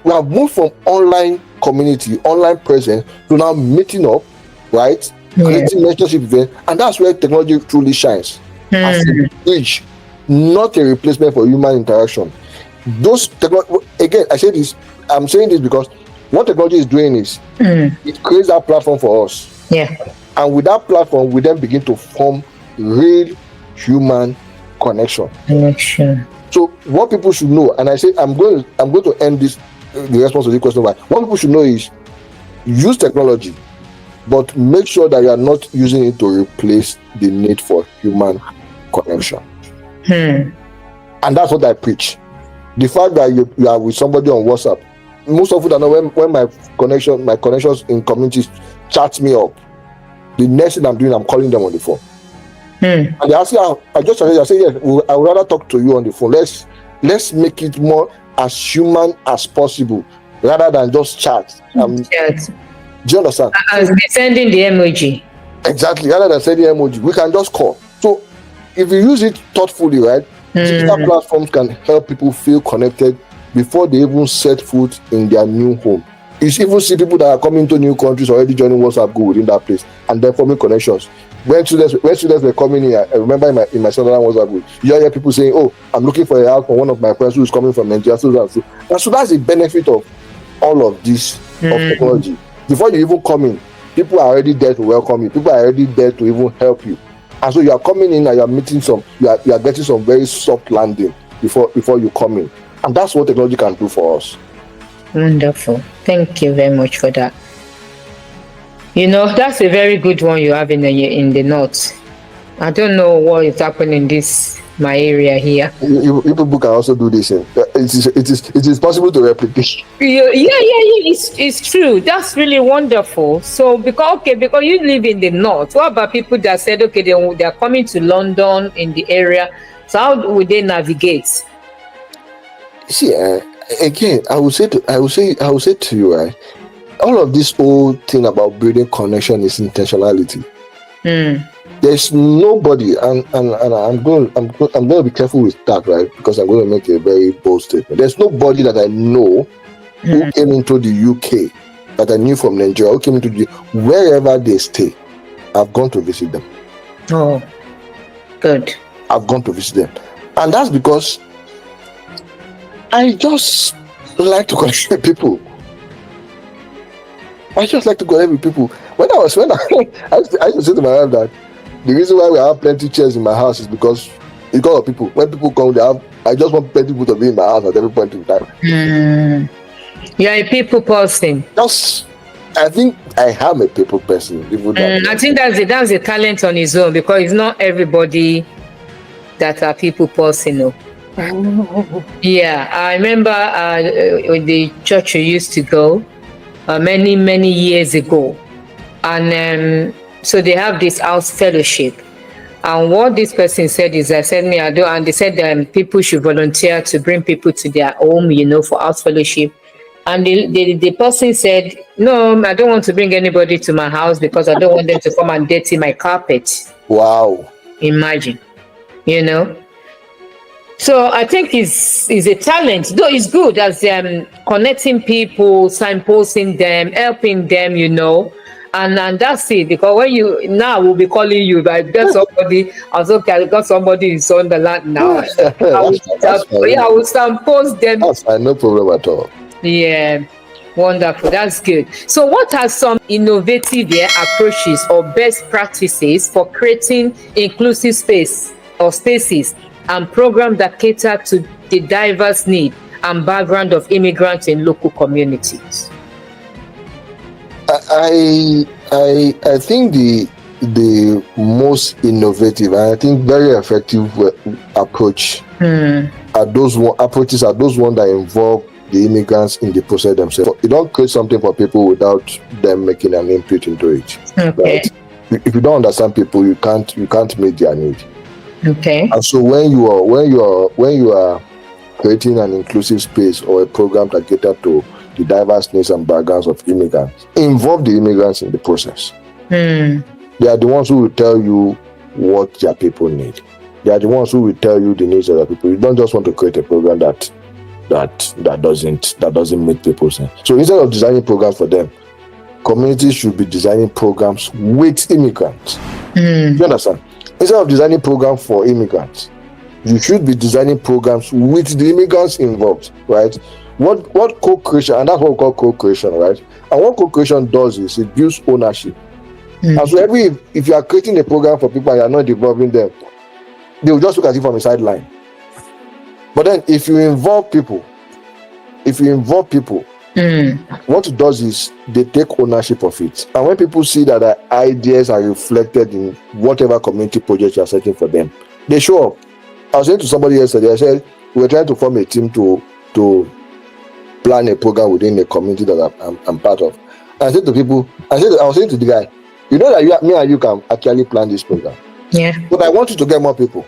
have moved from online community, online presence, to now meeting up, right? Creating mentorship events, and that's where technology truly shines. As a bridge, not a replacement for human interaction. Again, I'm saying this because what technology is doing is it creates that platform for us. Yeah. And with that platform, we then begin to form real human connection. So what people should know, and I say I'm going to end the response to the question by what people should know is use technology, but make sure that you are not using it to replace the need for human connection. And that's what I preach. The fact that you are with somebody on WhatsApp, most of you that know when my connections in communities chat me up, the next thing I'm doing, I'm calling them on the phone. And they ask you, I say, yes, I would rather talk to you on the phone. Let's make it more as human as possible, rather than just chat. Do you understand? As sending the emoji. Exactly. Rather than sending emoji, we can just call. So if you use it thoughtfully, right, digital platforms can help people feel connected before they even set foot in their new home. You even see people that are coming to new countries already joining WhatsApp group within that place and then forming connections. When students were coming in, I remember in my Sunderland WhatsApp group, you hear people saying, oh, I'm looking for a house for one of my friends who is coming from Nigeria. So that's the benefit of all of this of technology. Before you even come in, people are already there to welcome you. People are already there to even help you. And so you are coming in and you are meeting you are getting some very soft landing before you come in. And that's what technology can do for us. Wonderful. Thank you very much for that. That's a very good one you have in the north. I don't know what is happening in my area here. You people can also do this. It is possible to replicate. Yeah. It's true. That's really wonderful. So because you live in the north, what about people that said they are coming to London in the area? So how would they navigate? See, again, I will say to you, right? All of this whole thing about building connection is intentionality. There's nobody, and I'm going to be careful with that, right? Because I'm going to make a very bold statement. There's nobody that I know who came into the UK that I knew from Nigeria, who came into wherever they stay. I've gone to visit them. Oh, good. I've gone to visit them, and that's because I just like to connect with people. I just like to connect with people. When I used to say to my wife that the reason why we have plenty chairs in my house is because of people. When people come, I just want plenty people to be in my house at every point in time. You're a people person. I think I am a people person. I think that's a talent on its own, because it's not everybody that are people person. Yeah, I remember the church I used to go many years ago, and so they have this house fellowship. And what this person said is, I said, I do, and they said people should volunteer to bring people to their home, for house fellowship. And the person said, no, I don't want to bring anybody to my house because I don't want them to come and dirty my carpet. Wow. Imagine, you know. So I think it's a talent, though it's good as connecting people, signposting them, helping them, you know. And that's it, because when you now will be calling you, I got somebody, I was okay, I got somebody is on the land now. I will signpost them. That's fine, no problem at all. Yeah, wonderful. That's good. So what are some innovative approaches or best practices for creating inclusive space or spaces and programs that cater to the diverse need and background of immigrants in local communities? I think the most innovative and I think very effective approach are those approaches that involve the immigrants in the process themselves. You don't create something for people without them making an input into it. Okay. Right? If you don't understand people, you can't meet their need. Okay. And so when you are creating an inclusive space or a program that cater to the diverse needs and backgrounds of immigrants, involve the immigrants in the process. They are the ones who will tell you what their people need. They are the ones who will tell you the needs of the people. You don't just want to create a program that doesn't make people's needs. So instead of designing programs for them, communities should be designing programs with immigrants. You understand? Instead of designing programs for immigrants, you should be designing programs with the immigrants involved, right? What co-creation, and that's what we call co-creation, right? And what co-creation does is it gives ownership. And so if you are creating a program for people and you are not involving them, they will just look at it from the sideline. But then if you involve people, what it does is they take ownership of it. And when people see that their ideas are reflected in whatever community project you are setting for them, they show up. I was saying to somebody yesterday, I said, we were trying to form a team to plan a program within the community that I'm part of. And I said to people, I was saying to the guy, you know that me and you can actually plan this program. Yeah. But I want you to get more people.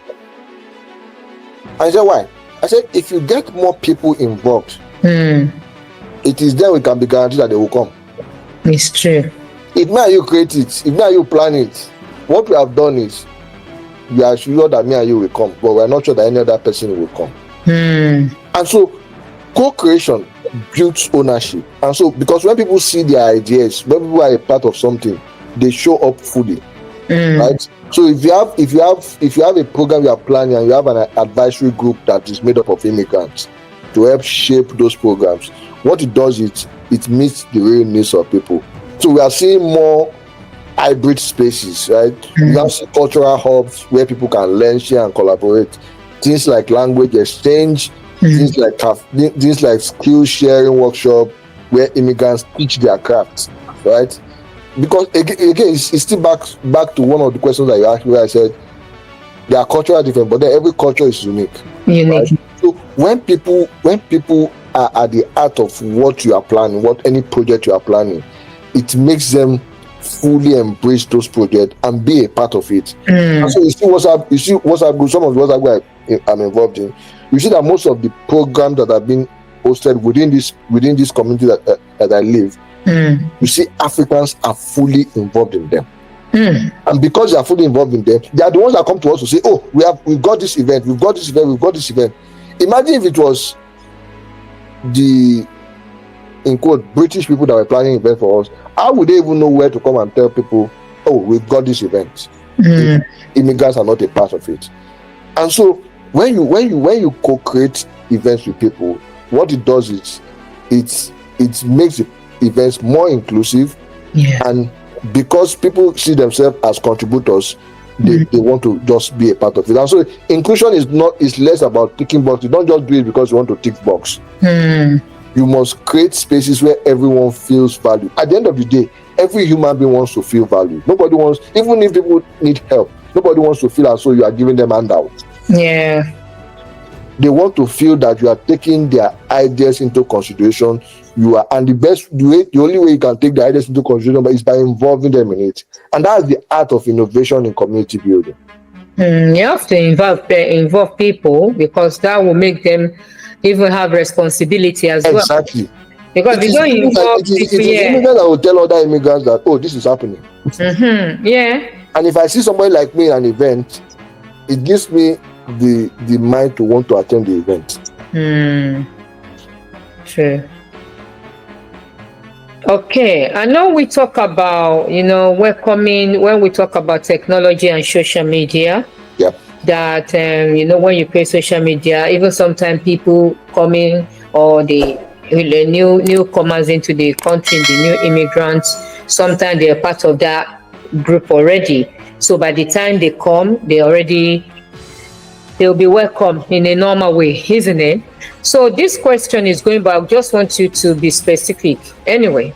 And I said, why? I said, if you get more people involved, it is then we can be guaranteed that they will come. It's true. If me and you create it, if me and you plan it, what we have done is we are sure that me and you will come, but we are not sure that any other person will come. And so co-creation builds ownership. And so because when people see their ideas, when people are a part of something, they show up fully. Right? So if you have a program you are planning and you have an advisory group that is made up of immigrants to help shape those programs, what it does is it meets the real needs of people. So we are seeing more hybrid spaces, right? You have cultural hubs where people can learn, share, and collaborate. Things like language exchange, things like skill sharing workshop where immigrants teach their crafts, right? Because again, it's still back to one of the questions that you asked me where I said they are culturally different, but then every culture is unique. Right? So when people are at the heart of what you are planning, what any project you are planning, it makes them fully embrace those projects and be a part of it. And so you see WhatsApp group, some of the WhatsApp group I'm involved in, you see that most of the programs that are being hosted within this community that I live, you see Africans are fully involved in them. And because they are fully involved in them, they are the ones that come to us to say, oh, we've got this event, we've got this event. Imagine if it was the, in quote, British people that were planning event for us. How would they even know where to come and tell people, oh, we've got this event? Immigrants are not a part of it. And so when you co-create events with people, what it does is it makes the events more inclusive. And because people see themselves as contributors, they want to just be a part of it. And so inclusion is less about ticking box. You don't just do it because you want to tick box. You must create spaces where everyone feels valued. At the end of the day, every human being wants to feel valued. Nobody wants, even if people need help, nobody wants to feel as though you are giving them handouts. Yeah. They want to feel that you are taking their ideas into consideration. And the only way you can take the ideas into consideration is by involving them in it. And that's the art of innovation in community building. You have to involve people, because that will make them even have responsibility as well. Exactly. Because It we is don't immigrants involve it is people, yeah. immigrants that will tell other immigrants that, oh, this is happening. Yeah. And if I see somebody like me in an event, it gives me the mind to want to attend the event. True. Okay, I know we talk about, welcoming when we talk about technology and social media. Yep. That when you create social media, even sometimes people coming or the newcomers into the country, the new immigrants, sometimes they are part of that group already. So by the time they come, they'll be welcome in a normal way, isn't it? So this question is going back. I just want you to be specific. Anyway,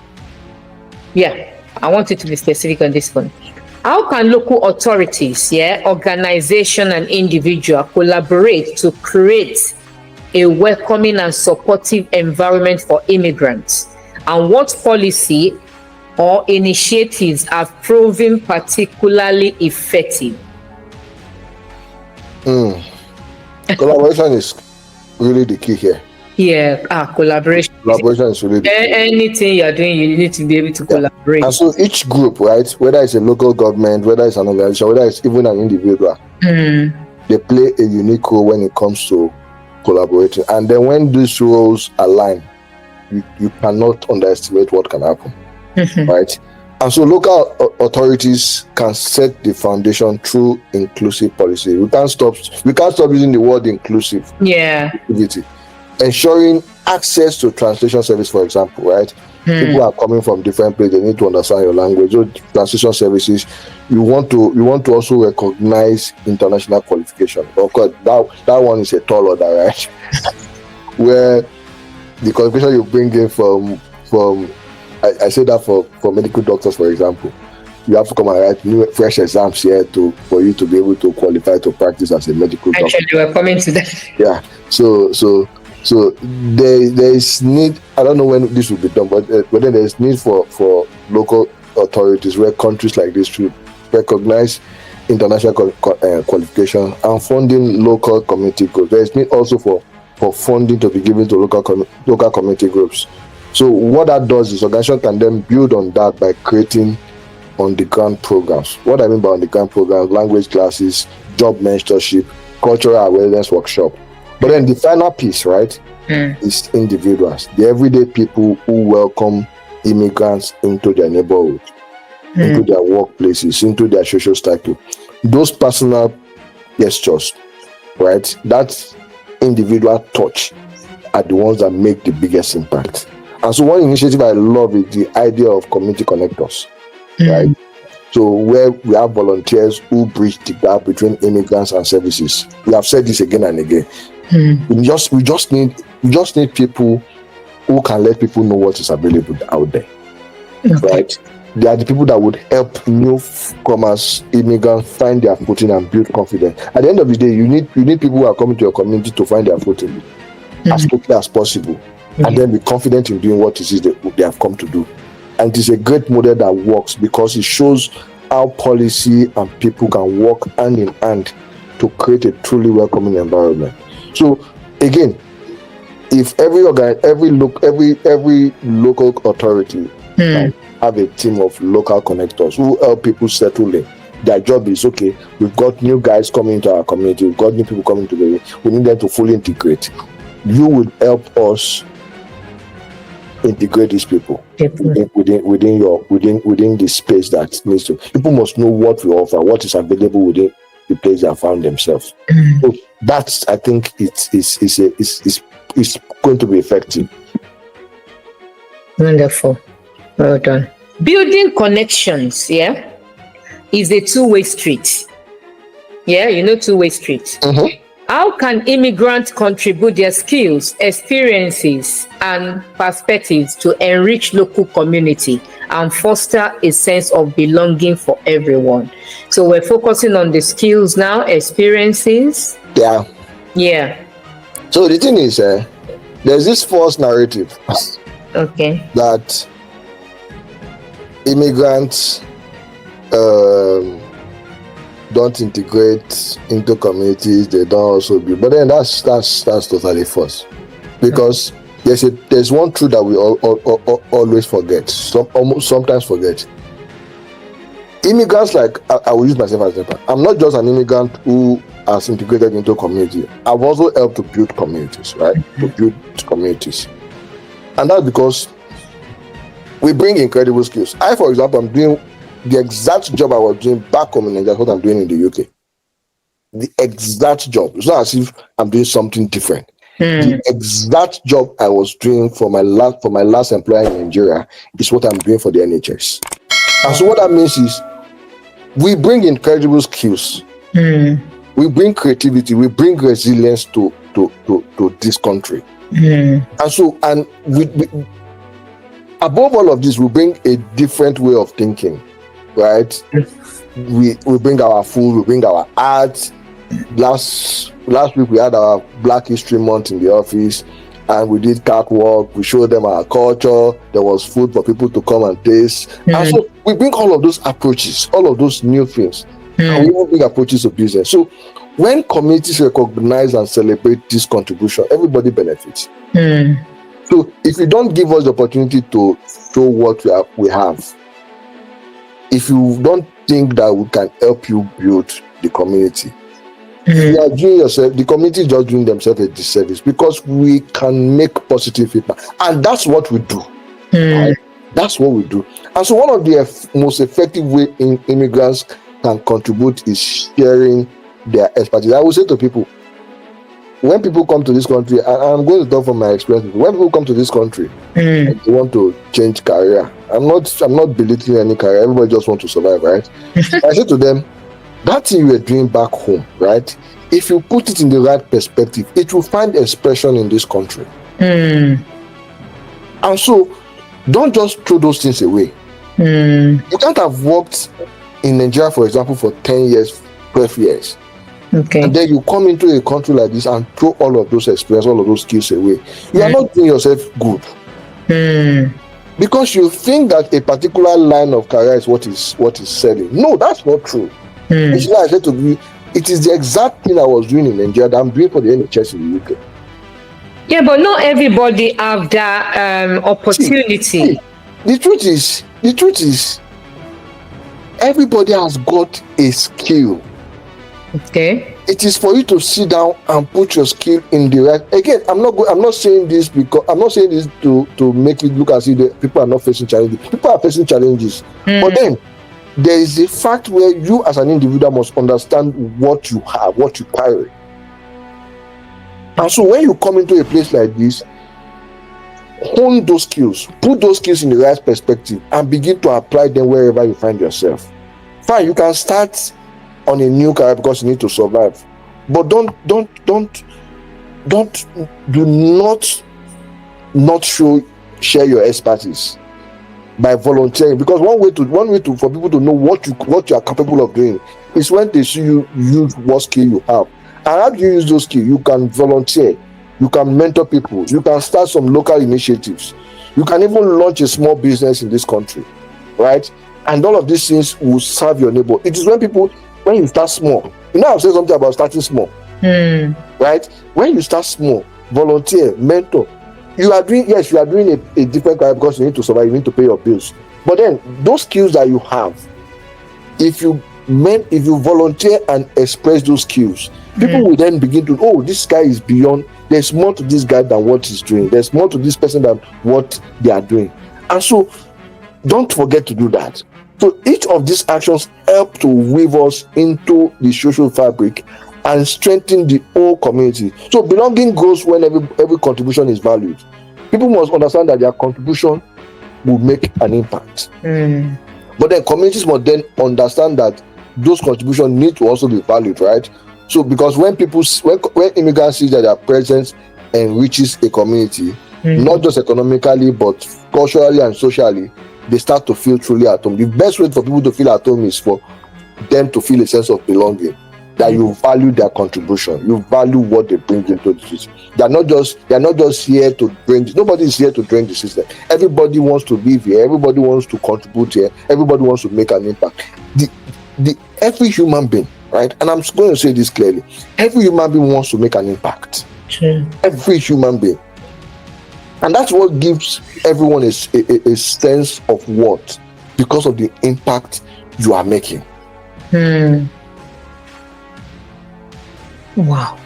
yeah, I want you to be specific on this one. How can local authorities, organization and individual collaborate to create a welcoming and supportive environment for immigrants? And what policy or initiatives have proven particularly effective? Collaboration is really the key here. Yeah, collaboration. Collaboration is really the key. Anything you're doing, you need to be able to collaborate. And so each group, right, whether it's a local government, whether it's an organization, whether it's even an individual, they play a unique role when it comes to collaborating. And then when these roles align, you cannot underestimate what can happen, right? And so local authorities can set the foundation through inclusive policy. We can't stop using the word inclusive. Yeah. Ensuring access to translation service, for example, right? People are coming from different places, they need to understand your language. So translation services, you want to also recognize international qualification. Of course, that one is a tall order, right? Where the qualification you bring in from I say that for medical doctors, for example, you have to come and write new fresh exams here for you to be able to qualify to practice as a medical doctor. Actually, we're coming to that. Yeah. So there is need. I don't know when this will be done, but then there is need for local authorities where countries like this should recognize international qualification and funding local community groups. There is need also for funding to be given to local community groups. So what that does is organization can then build on that by creating on-the-ground programs. What I mean by on-the-ground programs: language classes, job mentorship, cultural awareness workshop. But then the final piece, right, is individuals, the everyday people who welcome immigrants into their neighborhood, into their workplaces, into their social circle. Those personal gestures, right, that individual touch are the ones that make the biggest impact. And so one initiative I love is the idea of community connectors, right? So where we have volunteers who bridge the gap between immigrants and services. We have said this again and again. We just need people who can let people know what is available out there, right? They are the people that would help newcomers, immigrants find their footing and build confidence. At the end of the day, you need people who are coming to your community to find their footing as quickly as possible, and then be confident in doing what it is they have come to do. And it is a great model that works because it shows how policy and people can work hand in hand to create a truly welcoming environment. So again, if every local authority have a team of local connectors who help people settle in, their job is, okay, we've got new guys coming into our community, we've got new people coming to the, we need them to fully integrate. You would help us integrate these people within the space that needs to. People must know what we offer, what is available within the place they have found themselves. So that's, I think, it's going to be effective. Wonderful, well done. Building connections, is a two-way street. Two-way street. How can immigrants contribute their skills, experiences, and perspectives to enrich local community and foster a sense of belonging for everyone? So we're focusing on the skills now, experiences. Yeah. So the thing is, there's this false narrative. Okay. That immigrants don't integrate into communities, they don't also be, but then that's totally false, because there's one truth that we always forget. Sometimes forget. Immigrants, like I will use myself as an example. I'm not just an immigrant who has integrated into a community. I've also helped to build communities, right? To build communities, and that's because we bring incredible skills. I, for example, I'm doing the exact job I was doing back home in Nigeria, what I'm doing in the UK. The exact job. It's not as if I'm doing something different. The exact job I was doing for my last employer in Nigeria is what I'm doing for the NHS. And so what that means is we bring incredible skills. We bring creativity. We bring resilience to this country. And so, and we above all of this, we bring a different way of thinking, right? We bring our food, we bring our art. Last week we had our Black History Month in the office, and we did catwalk. We showed them our culture. There was food for people to come and taste. And so we bring all of those approaches, all of those new things, and we even bring approaches to business. So when communities recognize and celebrate this contribution, everybody benefits. So if you don't give us the opportunity to show what we have, if you don't think that we can help you build the community, you are doing yourself, the community is just doing themselves a disservice, because we can make positive feedback, and that's what we do. Right? That's what we do. And so one of the most effective way immigrants can contribute is sharing their expertise. I will say to people, when people come to this country, and I'm going to talk from my experience, when people come to this country and they want to change career, I'm not belittling any career. Everybody just wants to survive, right? I say to them, that thing you were doing back home, right? If you put it in the right perspective, it will find expression in this country. And so, don't just throw those things away. You can't have worked in Nigeria, for example, for 10 years, 12 years. Okay. And then you come into a country like this and throw all of those experience, all of those skills away. You are not doing yourself good. Because you think that a particular line of career is what is selling. No, that's not true. It's like I said to you, it is the exact thing I was doing in Nigeria that I'm doing for the NHS in the UK. Yeah, but not everybody have that opportunity. See, the truth is, everybody has got a skill. Okay. It is for you to sit down and put your skill in the right. Again, I'm not saying this because I'm not saying this to make it look as if the people are not facing challenges. People are facing challenges, but then there is a fact where you as an individual must understand what you have, what you carry. And so when you come into a place like this, hone those skills, put those skills in the right perspective, and begin to apply them wherever you find yourself. Fine, you can start on a new career because you need to survive, but do not share your expertise by volunteering, because one way to for people to know what you are capable of doing is when they see you use what skill you have. And how do you use those skills? You can volunteer, you can mentor people, you can start some local initiatives, you can even launch a small business in this country, right? And all of these things will serve your neighbor. It is when you start small. You know, I've said something about starting small, right? When you start small, volunteer, mentor, you are doing a different career because you need to survive, you need to pay your bills. But then those skills that you have, if you volunteer and express those skills, people will then begin to, oh, this guy is beyond, there's more to this guy than what he's doing, there's more to this person than what they are doing. And so don't forget to do that. So each of these actions help to weave us into the social fabric and strengthen the whole community. So belonging grows when every contribution is valued. People must understand that their contribution will make an impact. But then communities must then understand that those contributions need to also be valued, right? So because when immigrants see that their presence enriches a community, not just economically but culturally and socially, they start to feel truly at home. The best way for people to feel at home is for them to feel a sense of belonging, that you value their contribution, you value what they bring into the system. They're not just here to bring. Nobody is here to drain the system. Everybody wants to live here. Everybody wants to contribute here. Everybody wants to make an impact. Every human being, right? And I'm going to say this clearly: every human being wants to make an impact. Every human being. And that's what gives everyone a sense of what, because of the impact you are making. Wow.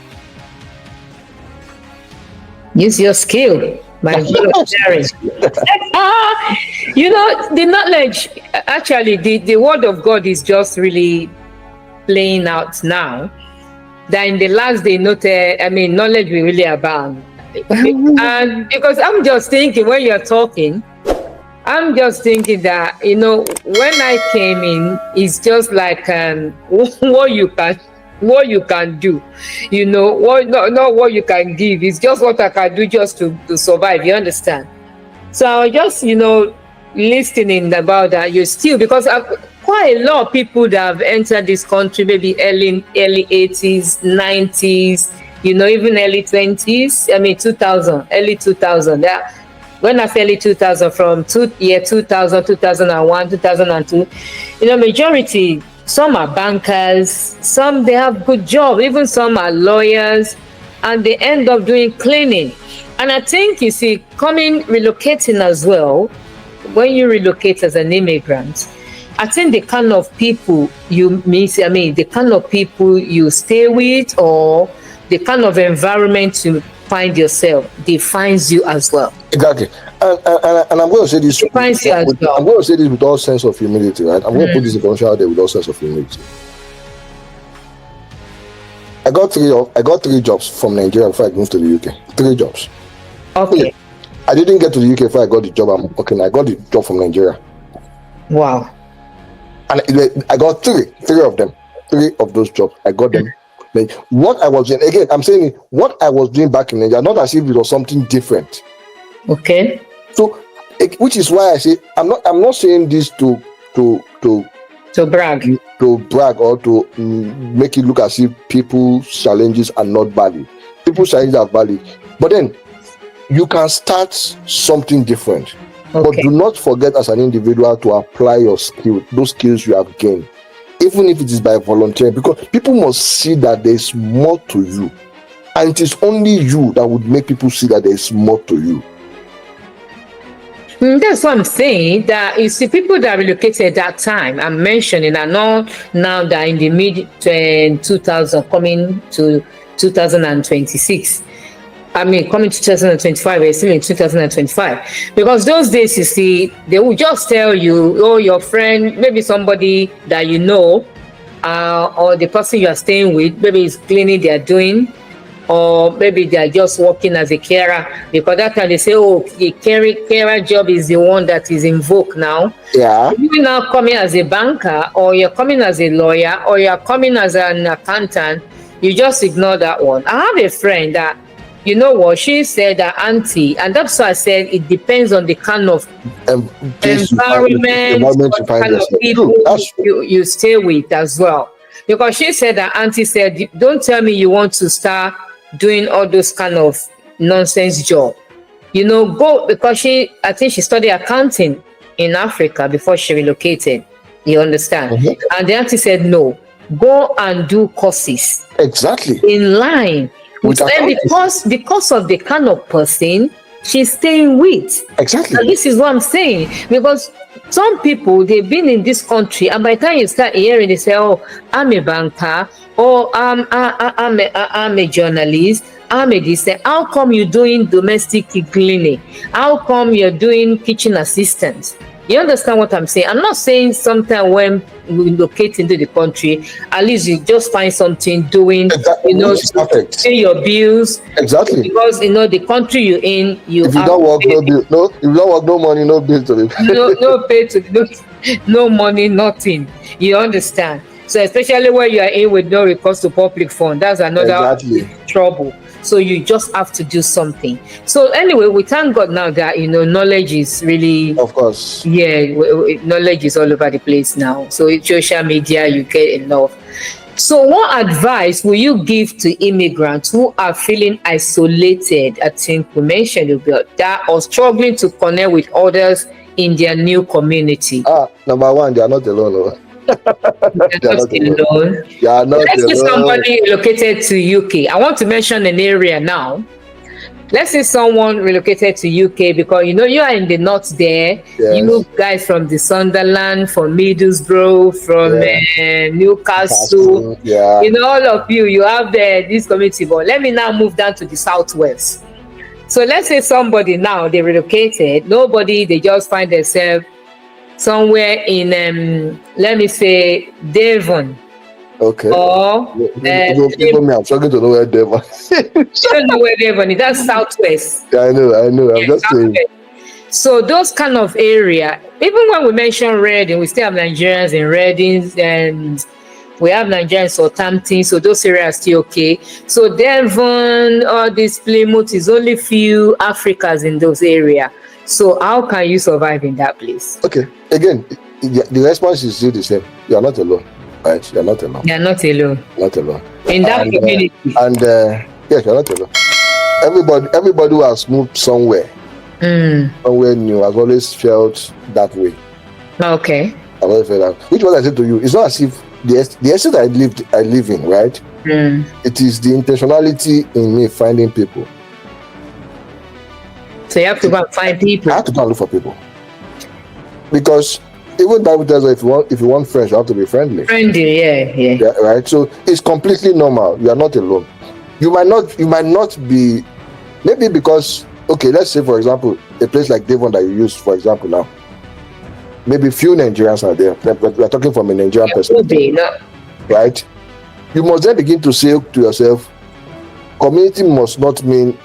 Use your skill. My you know, the knowledge, actually, the word of God is just really playing out now. That in the last day, knowledge will really abound. And because I'm just thinking, when you're talking, I'm just thinking that, you know, when I came in, it's just like what you can do, you know, not what you can give. It's just what I can do just to survive. You understand? So I was just, you know, listening about that. You still, because quite a lot of people that have entered this country, maybe early 80s, 90s, you know, even early 20s. I mean, 2000, early 2000. Yeah. When I say early 2000, from 2000, 2001, 2002, you know, majority. Some are bankers, some they have good jobs, even some are lawyers, and they end up doing cleaning. And I think, you see, relocating as well, when you relocate as an immigrant, I think the kind of people you meet, the kind of people you stay with, or the kind of environment you find yourself defines you as well. Exactly. And I'm going to say this. I'm going to say this with all sense of humility, right? I'm going to put this information out there with all sense of humility. I got three jobs from Nigeria before I moved to the UK. 3 jobs. Okay. I didn't get to the UK before I got the job I'm working. I got the job from Nigeria. Wow. And I got three of them. 3 of those jobs, I got them. What I was doing, again, I'm saying what I was doing back in Nigeria, not as if it was something different. Okay. So, which is why I say I'm not saying this to brag, or to make it look as if people's challenges are not valid. People's challenges are valid, but then you can start something different. Okay. But do not forget, as an individual, to apply your skill, those skills you have gained, even if it is by volunteering, because people must see that there is more to you, and it is only you that would make people see that there is more to you. That's what I'm saying, that you see people that relocated at that time, I'm mentioning, are not now that in the mid 2000 coming to 2026. Coming to 2025, we're still in 2025. Because those days, you see, they will just tell you, oh, your friend, maybe somebody that you know, or the person you are staying with, maybe is cleaning, they are doing, or maybe they are just working as a carer, because that time they say, oh, the carer job is the one that is in vogue now. Yeah. You're now coming as a banker, or you're coming as a lawyer, or you're coming as an accountant, you just ignore that one. I have a friend that, you know what, she said that auntie, and that's why I said it depends on the kind of environment, what kind of people you stay with as well. Because she said that auntie said, don't tell me you want to start doing all those kind of nonsense job. You know, go, because I think she studied accounting in Africa before she relocated. You understand? Mm-hmm. And the auntie said, no, go and do courses. Exactly. In line. Because of the kind of person she's staying with. Exactly. And this is what I'm saying. Because some people, they've been in this country, and by the time you start hearing, they say, oh, I'm a banker, or I'm a journalist, I'm a this. How come you're doing domestic cleaning? How come you're doing kitchen assistance? You understand what I'm saying? I'm not saying sometimes when we locate into the country, at least you just find something doing, exactly. You know, to pay your bills. Exactly. Because, you know, the country you're in, if you don't work, no bill. No, if you don't work, no money, no bill to live. no pay to no money, nothing. You understand? So especially when you are in with no recourse to public fund, that's another trouble. So you just have to do something. So anyway, we thank God now that, you know, knowledge is really, of course, knowledge is all over the place now. So it's social media, you get enough. So what advice will you give to immigrants who are feeling isolated? I think we mentioned about that, or struggling to connect with others in their new community. Number one, they are not alone. They're not alone. Let's say somebody located to UK. I want to mention an area now. let's say someone relocated to UK because you know you are in the north there. Yes. You guys from the Sunderland, from Middlesbrough, from Newcastle. Yeah. You know, all of you have this community. But let me now move down to the southwest. So let's say somebody now they relocated. Nobody, they just find themselves somewhere in let me say Devon. Okay. Or I'm struggling to know where Devon. You don't know where Devon is. That's southwest. Yeah, I know. I'm just saying. So those kind of area, even when we mention Reading, we still have Nigerians in Reading, and we have Nigerians Southampton, so those areas are still okay. So Devon, all this Plymouth is only few Africans in those areas. So how can you survive in that place? Okay. Again, the response is still the same. You are not alone. Right? You're not alone. You're not alone. Not alone. In that community. Yes, you're not alone. Everybody who has moved somewhere new has always felt that way. Okay. I've always felt that. Which one I said to you, it's not as if the estate I live in, right? It is the intentionality in me finding people. So you have to go and find people. I have to go and look for people. Because even Bible tells us if you want friends, you have to be friendly. Friendly, yeah. Right. So it's completely normal. You are not alone. You might not be, maybe because, okay, let's say for example, a place like Devon that you use, for example, now. Maybe few Nigerians are there. We're talking from a Nigerian perspective. Right? You must then begin to say to yourself, community must not mean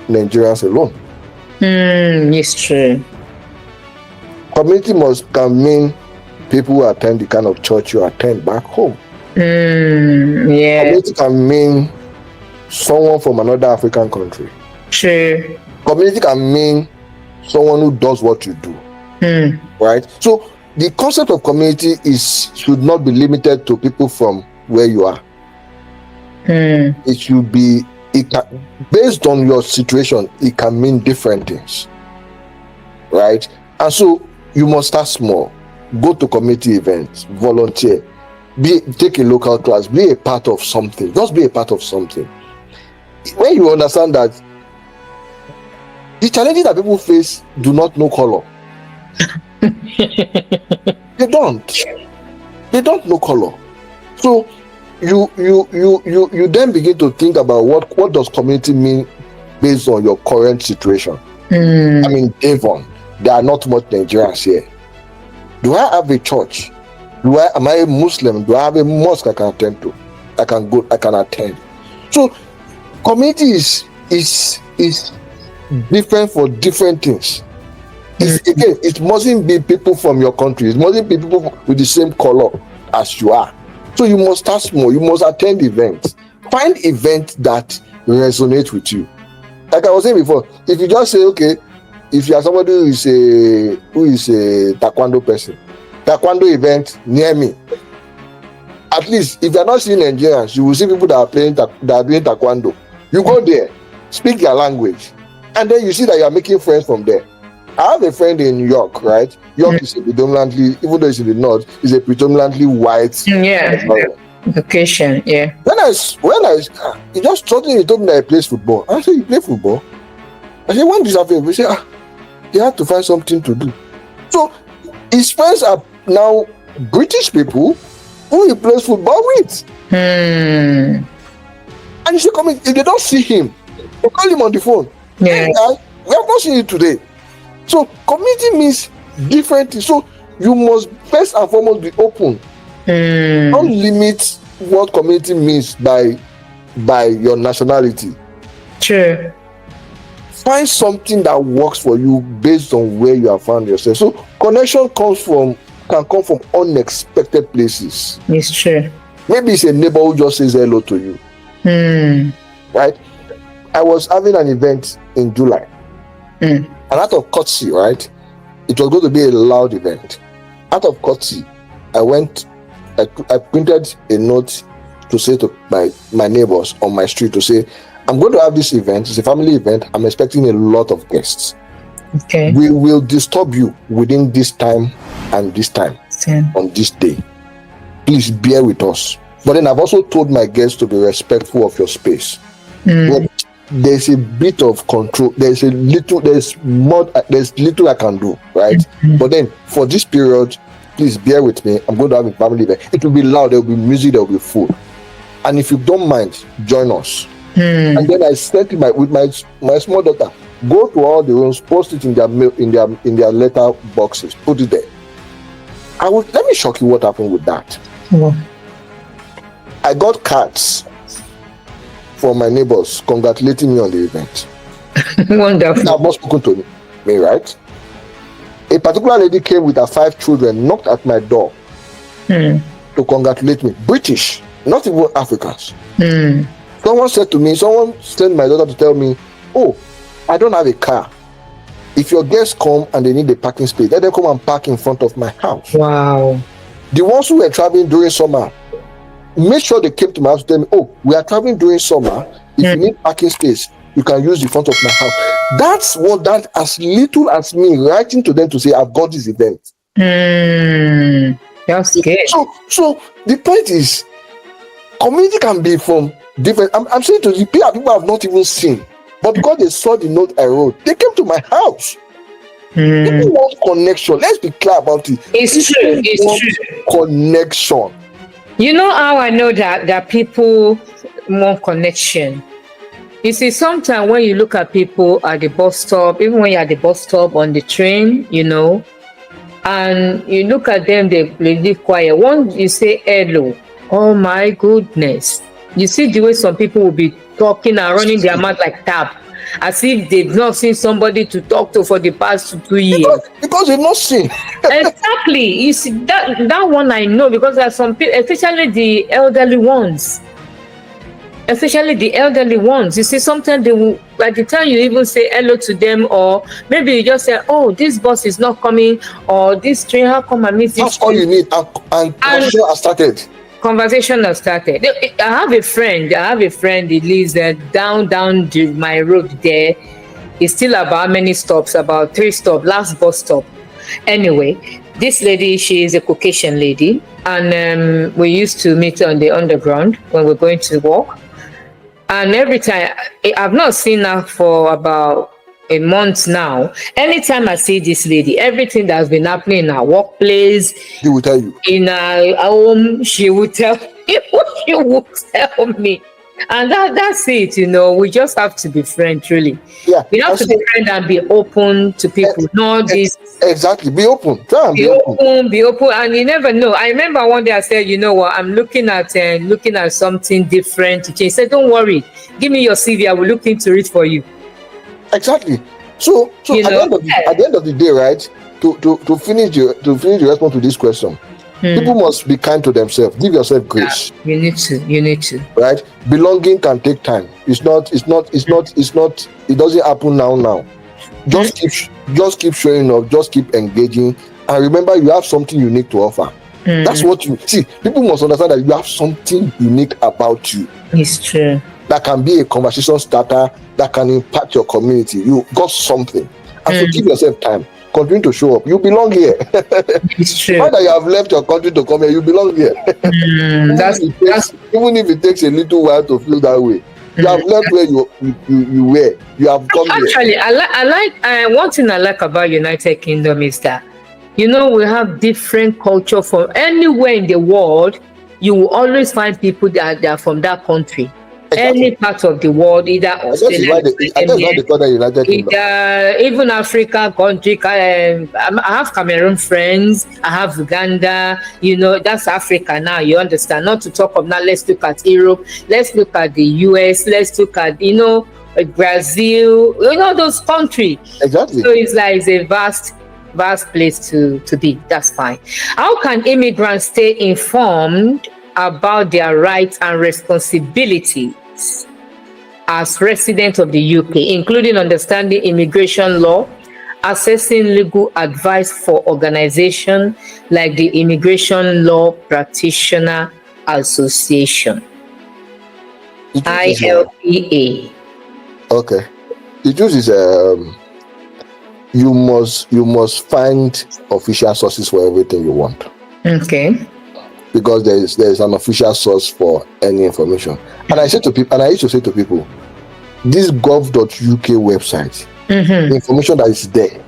Nigerians alone. It's true. Community can mean people who attend the kind of church you attend back home. Community can mean someone from another African country. True. Community can mean someone who does what you do. Right? So the concept of community should not be limited to people from where you are. It should be, based on your situation, it can mean different things. Right? And so you must start small. Go to community events, volunteer, take a local class, be a part of something. Just be a part of something. When you understand that the challenges that people face do not know color. They don't know color. So you then begin to think about what does community mean based on your current situation. I mean, Devon, there are not much Nigerians here. Do I have a church? Am I a Muslim? Do I have a mosque I can attend to? I can attend. So community is different for different things. It mustn't be people from your country. It mustn't be people with the same color as you are. So you must start small. You must attend events. Find events that resonate with you. Like I was saying before, if you just say, okay, if you are somebody who is a taekwondo person, taekwondo event near me. At least if you are not seeing Nigerians, you will see people that are doing taekwondo. You go there, speak their language, and then you see that you are making friends from there. I have a friend in York, right? York is a predominantly, even though it's in the north, is a predominantly white location. Yeah. When he just suddenly told me that he plays football. I said, you play football? I said, when this happened? He said, he had to find something to do. So his friends are now British people who he plays football with. And you should come in. If they don't see him, they call him on the phone. Yeah. Hey, guy, we have not seen you today. So community means different things. So you must first and foremost be open. Don't limit what community means by your nationality. True. Find something that works for you based on where you have found yourself. So connection can come from unexpected places. It's true. Maybe it's a neighbor who just says hello to you. Right? I was having an event in July. And out of courtesy, right? It was going to be a loud event. Out of courtesy, I printed a note to say to my neighbors on my street to say, I'm going to have this event. It's a family event. I'm expecting a lot of guests. Okay. We will disturb you within this time and this time on this day. Please bear with us. But then I've also told my guests to be respectful of your space. But there's a bit of control. There's little I can do, right? Mm-hmm. But then for this period, please bear with me. I'm going to have a family there. It will be loud. There will be music. There will be food. And if you don't mind, join us. And then I sent it with my small daughter. Go to all the rooms, post it in their letter boxes, put it there. Let me shock you what happened with that. I got cards from my neighbors congratulating me on the event. Wonderful. They have not spoken to me, right? A particular lady came with her 5 children, knocked at my door to congratulate me. British, not even Africans. Someone sent my daughter to tell me, oh, I don't have a car. If your guests come and they need a parking space, let them come and park in front of my house. Wow. The ones who were traveling during summer, make sure they came to my house to tell me, oh, we are traveling during summer. If you need parking space, you can use the front of my house. That's as little as me writing to them to say, I've got this event. That's good. So the point is, community can be from different. I'm saying to the people I've not even seen, but because they saw the note I wrote, they came to my house. People want connection. Let's be clear about it. It's true. Connection. You know how I know that people want connection? You see, sometimes when you look at people at the bus stop, even when you're at the bus stop on the train, and you look at them, they live quiet. Once you say hello, oh my goodness. You see the way some people will be talking and running their mouth like tap, as if they've not seen somebody to talk to for the past 2 years. Because they've not seen. Exactly. You see, that one I know, because there are some people, especially the elderly ones. You see, sometimes they will, by the time you even say hello to them, or maybe you just say, oh, this bus is not coming, or this train, how come I miss this? That's all you need. And conversation has started. I have a friend, he lives down my road there. It's still about how many stops? About 3 stops, last bus stop. Anyway, this lady, she is a Caucasian lady, and we used to meet on the underground when we're going to walk. And every time, I've not seen her for about a month now. Anytime I see this lady, everything that's been happening in our workplace, she will tell you. In our home, she will tell me. And that's it, we just have to be friends, really. Yeah. We have to be friends and be open to people. Exactly. Be open. Be open, and you never know. I remember one day I said, you know what, I'm looking at something different to change. He said, don't worry, give me your CV, I will look into it for you. Exactly. So at the end of the day, right? To finish the response to this question, people must be kind to themselves. Give yourself grace. Yeah, you need to. Right? Belonging can take time. It doesn't happen now. Just keep showing up, just keep engaging, and remember you have something unique to offer. That's what you see. People must understand that you have something unique about you. It's true. That can be a conversation starter, that can impact your community. You got something. And so give yourself time. Continue to show up. You belong here. It's true. Not that you have left your country to come here, you belong here. Even if it takes a little while to feel that way. You have left where you were. You have come here. Actually, I like one thing I like about United Kingdom is that, we have different culture from anywhere in the world. You will always find people that are from that country. Exactly. Any part of the world, either Australia, even Africa country. I have Cameroon friends. I have Uganda. That's Africa now. You understand? Not to talk of now. Let's look at Europe. Let's look at the US. Let's look at Brazil. Those countries. Exactly. So it's a vast place to be. That's fine. How can immigrants stay informed about their rights and responsibilities as residents of the UK, including understanding immigration law, accessing legal advice for organizations like the Immigration Law Practitioner Association, ILPA? Okay. The truth is, you must find official sources for everything you want. Okay. Because there is an official source for any information. And I used to say to people, this gov.uk website, the information that is there,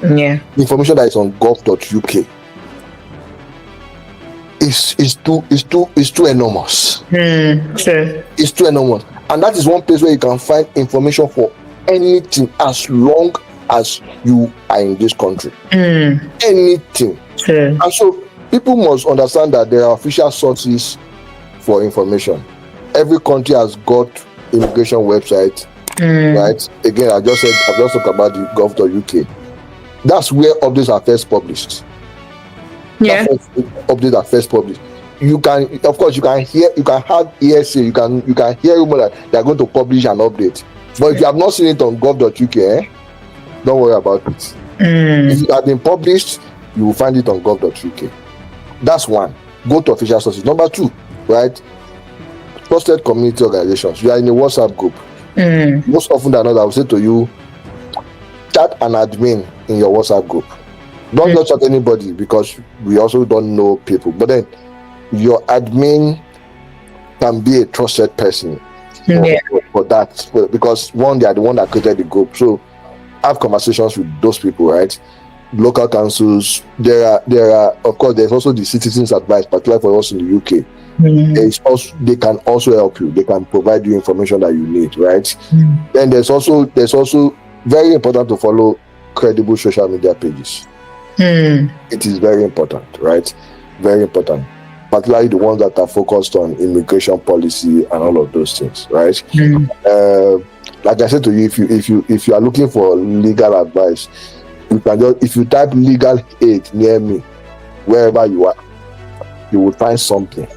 the information that is on gov.uk is too enormous. Sure. It's too enormous, and that is one place where you can find information for anything as long as you are in this country. Anything. Sure. And so people must understand that there are official sources for information. Every country has got immigration website, right? Again, I've just talked about the gov.uk. That's where updates are first published. Yeah. Updates are first published. You can, of course, you can have hearsay, you can hear rumor that they are going to publish an update. But if you have not seen it on gov.uk, don't worry about it. If it has been published, you will find it on gov.uk. That's one. Go to official sources. Number two, right? Trusted community organizations. You are in a WhatsApp group. Most often than not, I will say to you, chat an admin in your WhatsApp group. Don't just chat anybody, because we also don't know people. But then your admin can be a trusted person for that, because one, they are the one that created the group. So have conversations with those people, right? Local councils. There are of course, there's also the citizens advice, particularly for us in the UK. They can also help you. They can provide you information that you need, right? Then there's also very important to follow credible social media pages. It is very important, right? Very important, particularly the ones that are focused on immigration policy and all of those things, right? Like I said to you, if you are looking for legal advice, you can just, if you type legal aid near me, wherever you are, you will find something.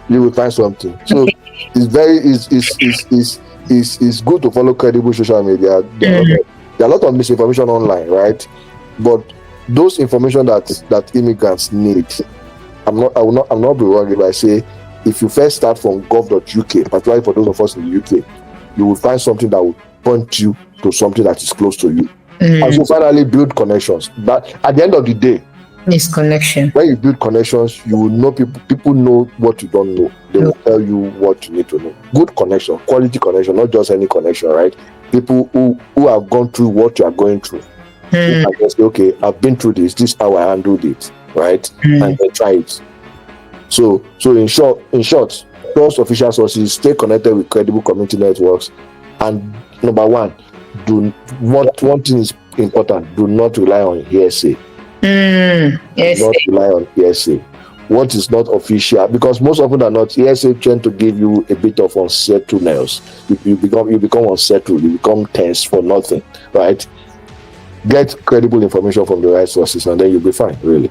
You will find something. So it's good to follow credible social media. There are a lot of misinformation online, right? But those information that immigrants need, I'm not be wrong if I say, if you first start from gov.uk, particularly for those of us in the UK, you will find something that will point you to something that is close to you. And so finally build connections. But at the end of the day, this connection. When you build connections, you will know people know what you don't know. They will tell you what you need to know. Good connection, quality connection, not just any connection, right? People who have gone through what you are going through. You can just say, okay, I've been through this is how I handled it, right? And then try it. So in short, trust official sources, stay connected with credible community networks, and number one, one thing is important: do not rely on hearsay. Yes. Do not rely on hearsay. What is not official, because most often than not, hearsay tend to give you a bit of unsettledness. You become unsettled. You become tense for nothing, right? Get credible information from the right sources, and then you'll be fine. Really.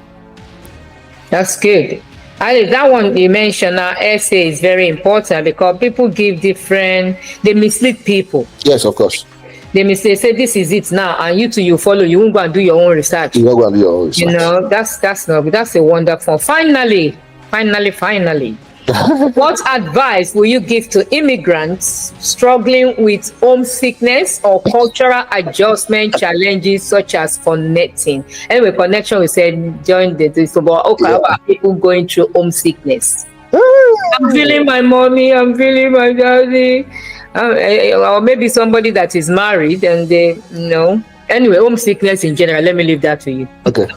That's good. That one you mentioned now, essay is very important, because people give different, they mislead people. Yes, of course. They say this is it now, and you follow. You won't go and do your own research. You won't go and do your own research. You know, that's a wonderful. Finally. What advice will you give to immigrants struggling with homesickness or cultural adjustment challenges such as connecting? Anyway, connection, we said during this about about people going through homesickness. I'm feeling my mommy, I'm feeling my daddy, or maybe somebody that is married and they, Anyway, homesickness in general. Let me leave that to you. Okay.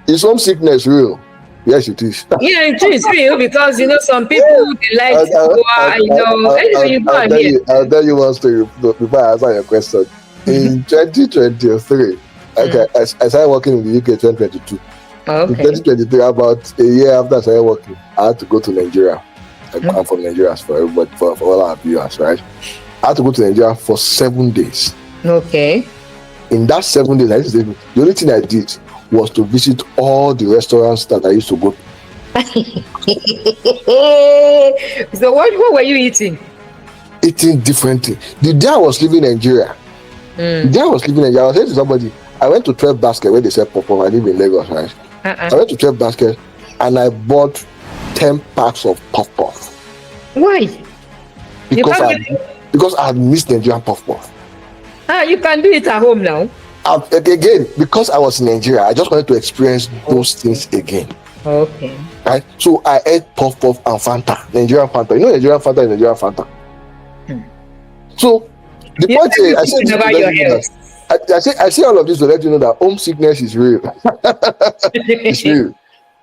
Is homesickness real? Yes, it is. Yeah, it is real, because some people they like to go. Anyway, you go ahead. I'll tell you one story before I answer your question. In 2023, I started working in the UK 2022. Okay. In 2023, about a year after I started working, I had to go to Nigeria. I'm from Nigeria for all our viewers, right? I had to go to Nigeria for 7 days. Okay. In that 7 days, the only thing I did was to visit all the restaurants that I used to go to. So what were you eating? Eating different things. The day I was leaving Nigeria, I was saying to somebody, I went to 12 Basket where they sell popcorn. I live in Lagos, right? I went to 12 Basket and I bought 10 packs of puff puff. Why? Because I had missed Nigerian puff puff. You can do it at home now. Again, because I was in Nigeria, I just wanted to experience those things again. Okay. right? So I ate puff puff and Fanta, Nigerian Fanta. You know Nigerian Fanta is Nigerian Fanta. So the point is, I say this to let you know that I say all of this to let you know that homesickness is real. It's real.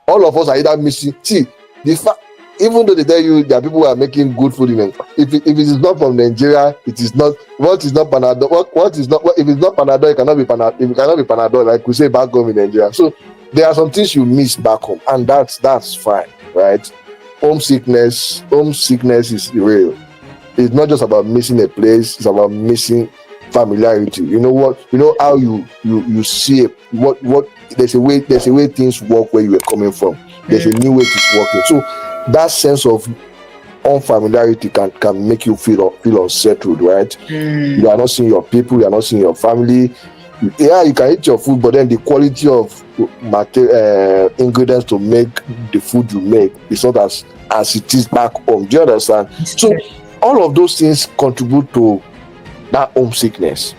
All of us are either missing. See, the fact, even though they tell you there are people who are making good food in it, if it is not from Nigeria, it is not. What is not Panadol? What is not? If it's not Panadol, it cannot be Panadol. It cannot be Panadol, like we say back home in Nigeria. So there are some things you miss back home, and that's fine, right? Homesickness is real. It's not just about missing a place; it's about missing familiarity. You know what? You know how you see it. What there's a way things work where you were coming from. There's a new way it's working. So that sense of unfamiliarity can make you feel unsettled, right? You are not seeing your people, you are not seeing your family. Yeah, you can eat your food, but then the quality of ingredients to make the food you make is not as it is back home. Do you understand? So all of those things contribute to that homesickness,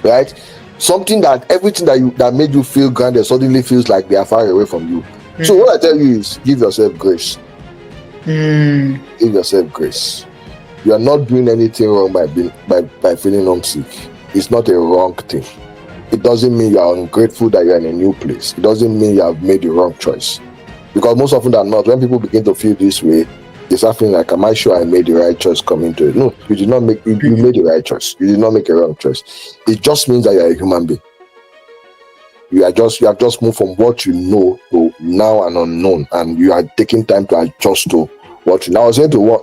right? Something that everything that made you feel grounded suddenly feels like they are far away from you. So what I tell you is give yourself grace. Give yourself grace. You are not doing anything wrong by feeling homesick. It's not a wrong thing. It doesn't mean you are ungrateful that you are in a new place. It doesn't mean you have made the wrong choice. Because most often than not, when people begin to feel this way, they start feeling like, am I sure I made the right choice coming to it? No, you did not make. You made the right choice. You did not make a wrong choice. It just means that you are a human being. You have just moved from what you know to now an unknown, and you are taking time to adjust to what you know. I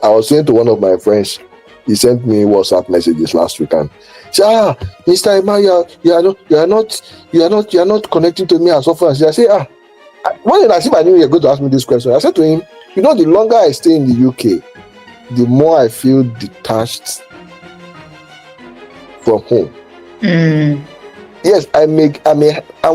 was saying to one of my friends, he sent me WhatsApp messages last week and said, Mr. Emma, you are not connecting to me as often as I say, when I see my new year going to ask me this question, I said to him, the longer I stay in the UK, the more I feel detached from home. Yes, and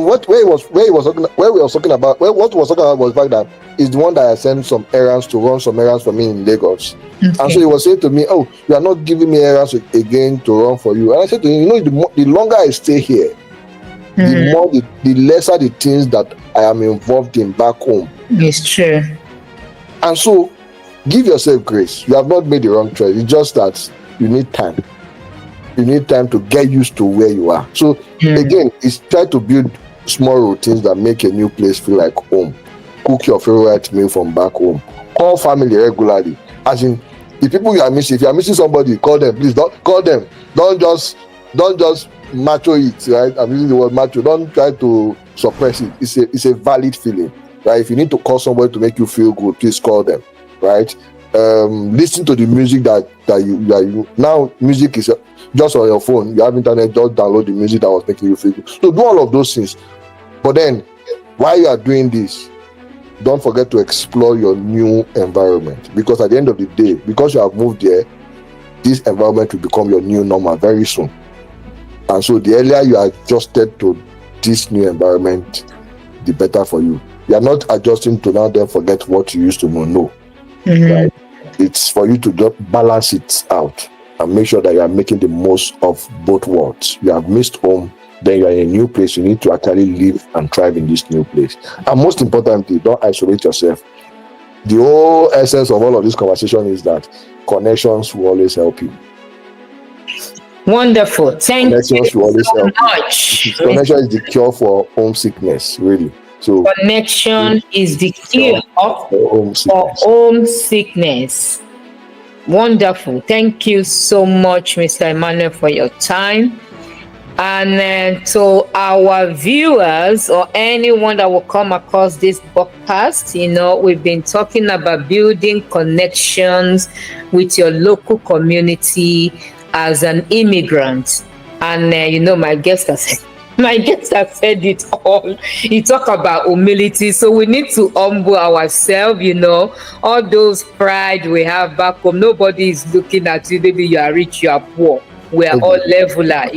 what we was talking about was back then is the one that I sent some errands to run some errands for me in Lagos. And so he was saying to me, "Oh, you are not giving me errands again to run for you." And I said to him, the longer I stay here, the lesser the things that I am involved in back home. It's true. And so give yourself grace. You have not made the wrong choice. It's just that you need time. You need time to get used to where you are. So again, it's try to build small routines that make a new place feel like home. Cook your favorite meal from back home. Call family regularly. As in, the people you are missing, if you are missing somebody, call them. Please don't call them. Don't just macho it, right? I'm using the word macho. Don't try to suppress it. It's a valid feeling, right? If you need to call somebody to make you feel good, please call them, right? Listen to the music that you now. Music is just on your phone. You have internet, just download the music that was making you feel good. So do all of those things. But then, while you are doing this, don't forget to explore your new environment, because at the end of the day, because you have moved there, this environment will become your new normal very soon. And so the earlier you are adjusted to this new environment, the better for you. You are not adjusting to now then forget what you used to know. Right? It's for you to just balance it out and make sure that you are making the most of both worlds. You have missed home, then you are in a new place. You need to actually live and thrive in this new place. And most importantly, don't isolate yourself. The whole essence of all of this conversation is that connections will always help you. Wonderful. Thank you so much. Connection is the cure for homesickness, really. So connection is the cure for homesickness. Wonderful. Thank you so much, Mr. Emmanuel, for your time. And to our viewers or anyone that will come across this podcast, we've been talking about building connections with your local community as an immigrant. And my guest has said it all. He talk about humility, so we need to humble ourselves. All those pride we have back home, nobody is looking at you. Maybe you are rich, you are poor. We are all leveler.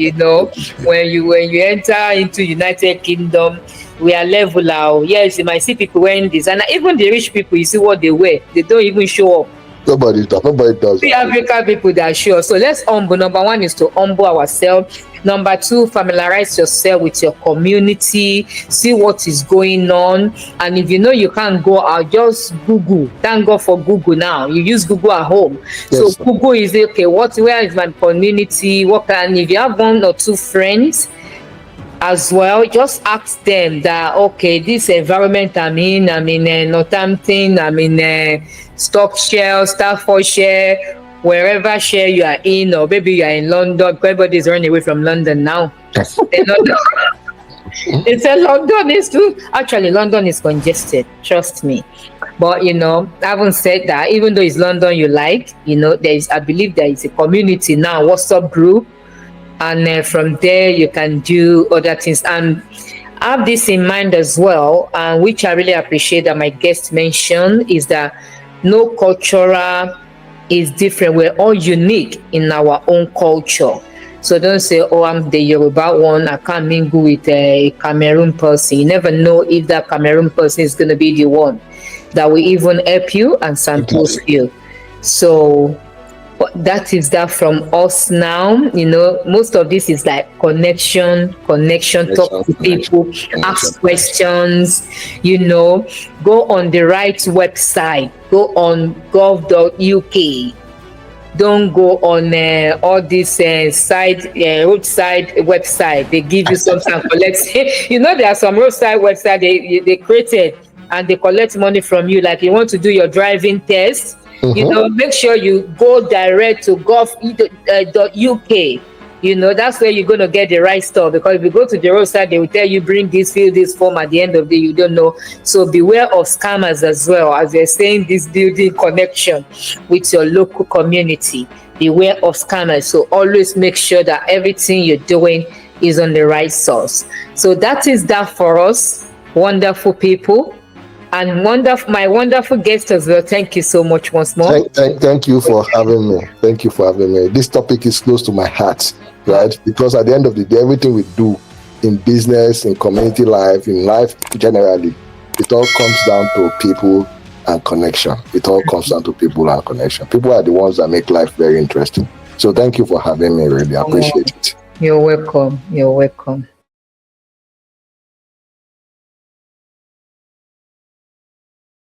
When you enter into United Kingdom, we are leveler. Yes, you might see people wearing this, and even the rich people, you see what they wear. They don't even show up. Nobody does We that. African people that are sure. So let's humble. Number one is to humble ourselves. Number two, familiarize yourself with your community. See what is going on. And if you know you can't go out, just Google. Thank God for Google now. You use Google at home. Yes, So Google is okay. Where is my community? If you have one or two friends as well, just ask them that, okay, this environment I'm in Northampton, I'm in Staffordshire, wherever share you are in, or maybe you are in London, because everybody is running away from London now. They say London is too. Actually, London is congested, trust me. But having said that, even though it's London you like, I believe there is a community now, WhatsApp group, and from there you can do other things. And have this in mind as well, which I really appreciate that my guest mentioned, is that no cultural is different. We're all unique in our own culture. So don't say, oh, I'm the Yoruba one, I can't mingle with a Cameroon person. You never know if that Cameroon person is going to be the one that will even help you and signpost you. So that is that from us now. Most of this is like connection, talk to people, ask questions, go on the right website, go on gov.uk. Don't go on all these roadside website. They give you something and collect. There are some roadside website they created and they collect money from you. Like you want to do your driving test, make sure you go direct to gov.uk. That's where you're going to get the right stuff, because if you go to the roadside, they will tell you bring this, fill this form. At the end of the day, you don't know. So beware of scammers as well. As they're saying, this building connection with your local community. Beware of scammers. So always make sure that everything you're doing is on the right source. So that is that for us, wonderful people. And my wonderful guest as well. Thank you so much once more. Thank you for having me. Thank you for having me. This topic is close to my heart, right? Because at the end of the day, everything we do in business, in community life, in life generally, it all comes down to people and connection. It all comes down to people and connection. People are the ones that make life very interesting. So thank you for having me. Really appreciate it. You're welcome. You're welcome.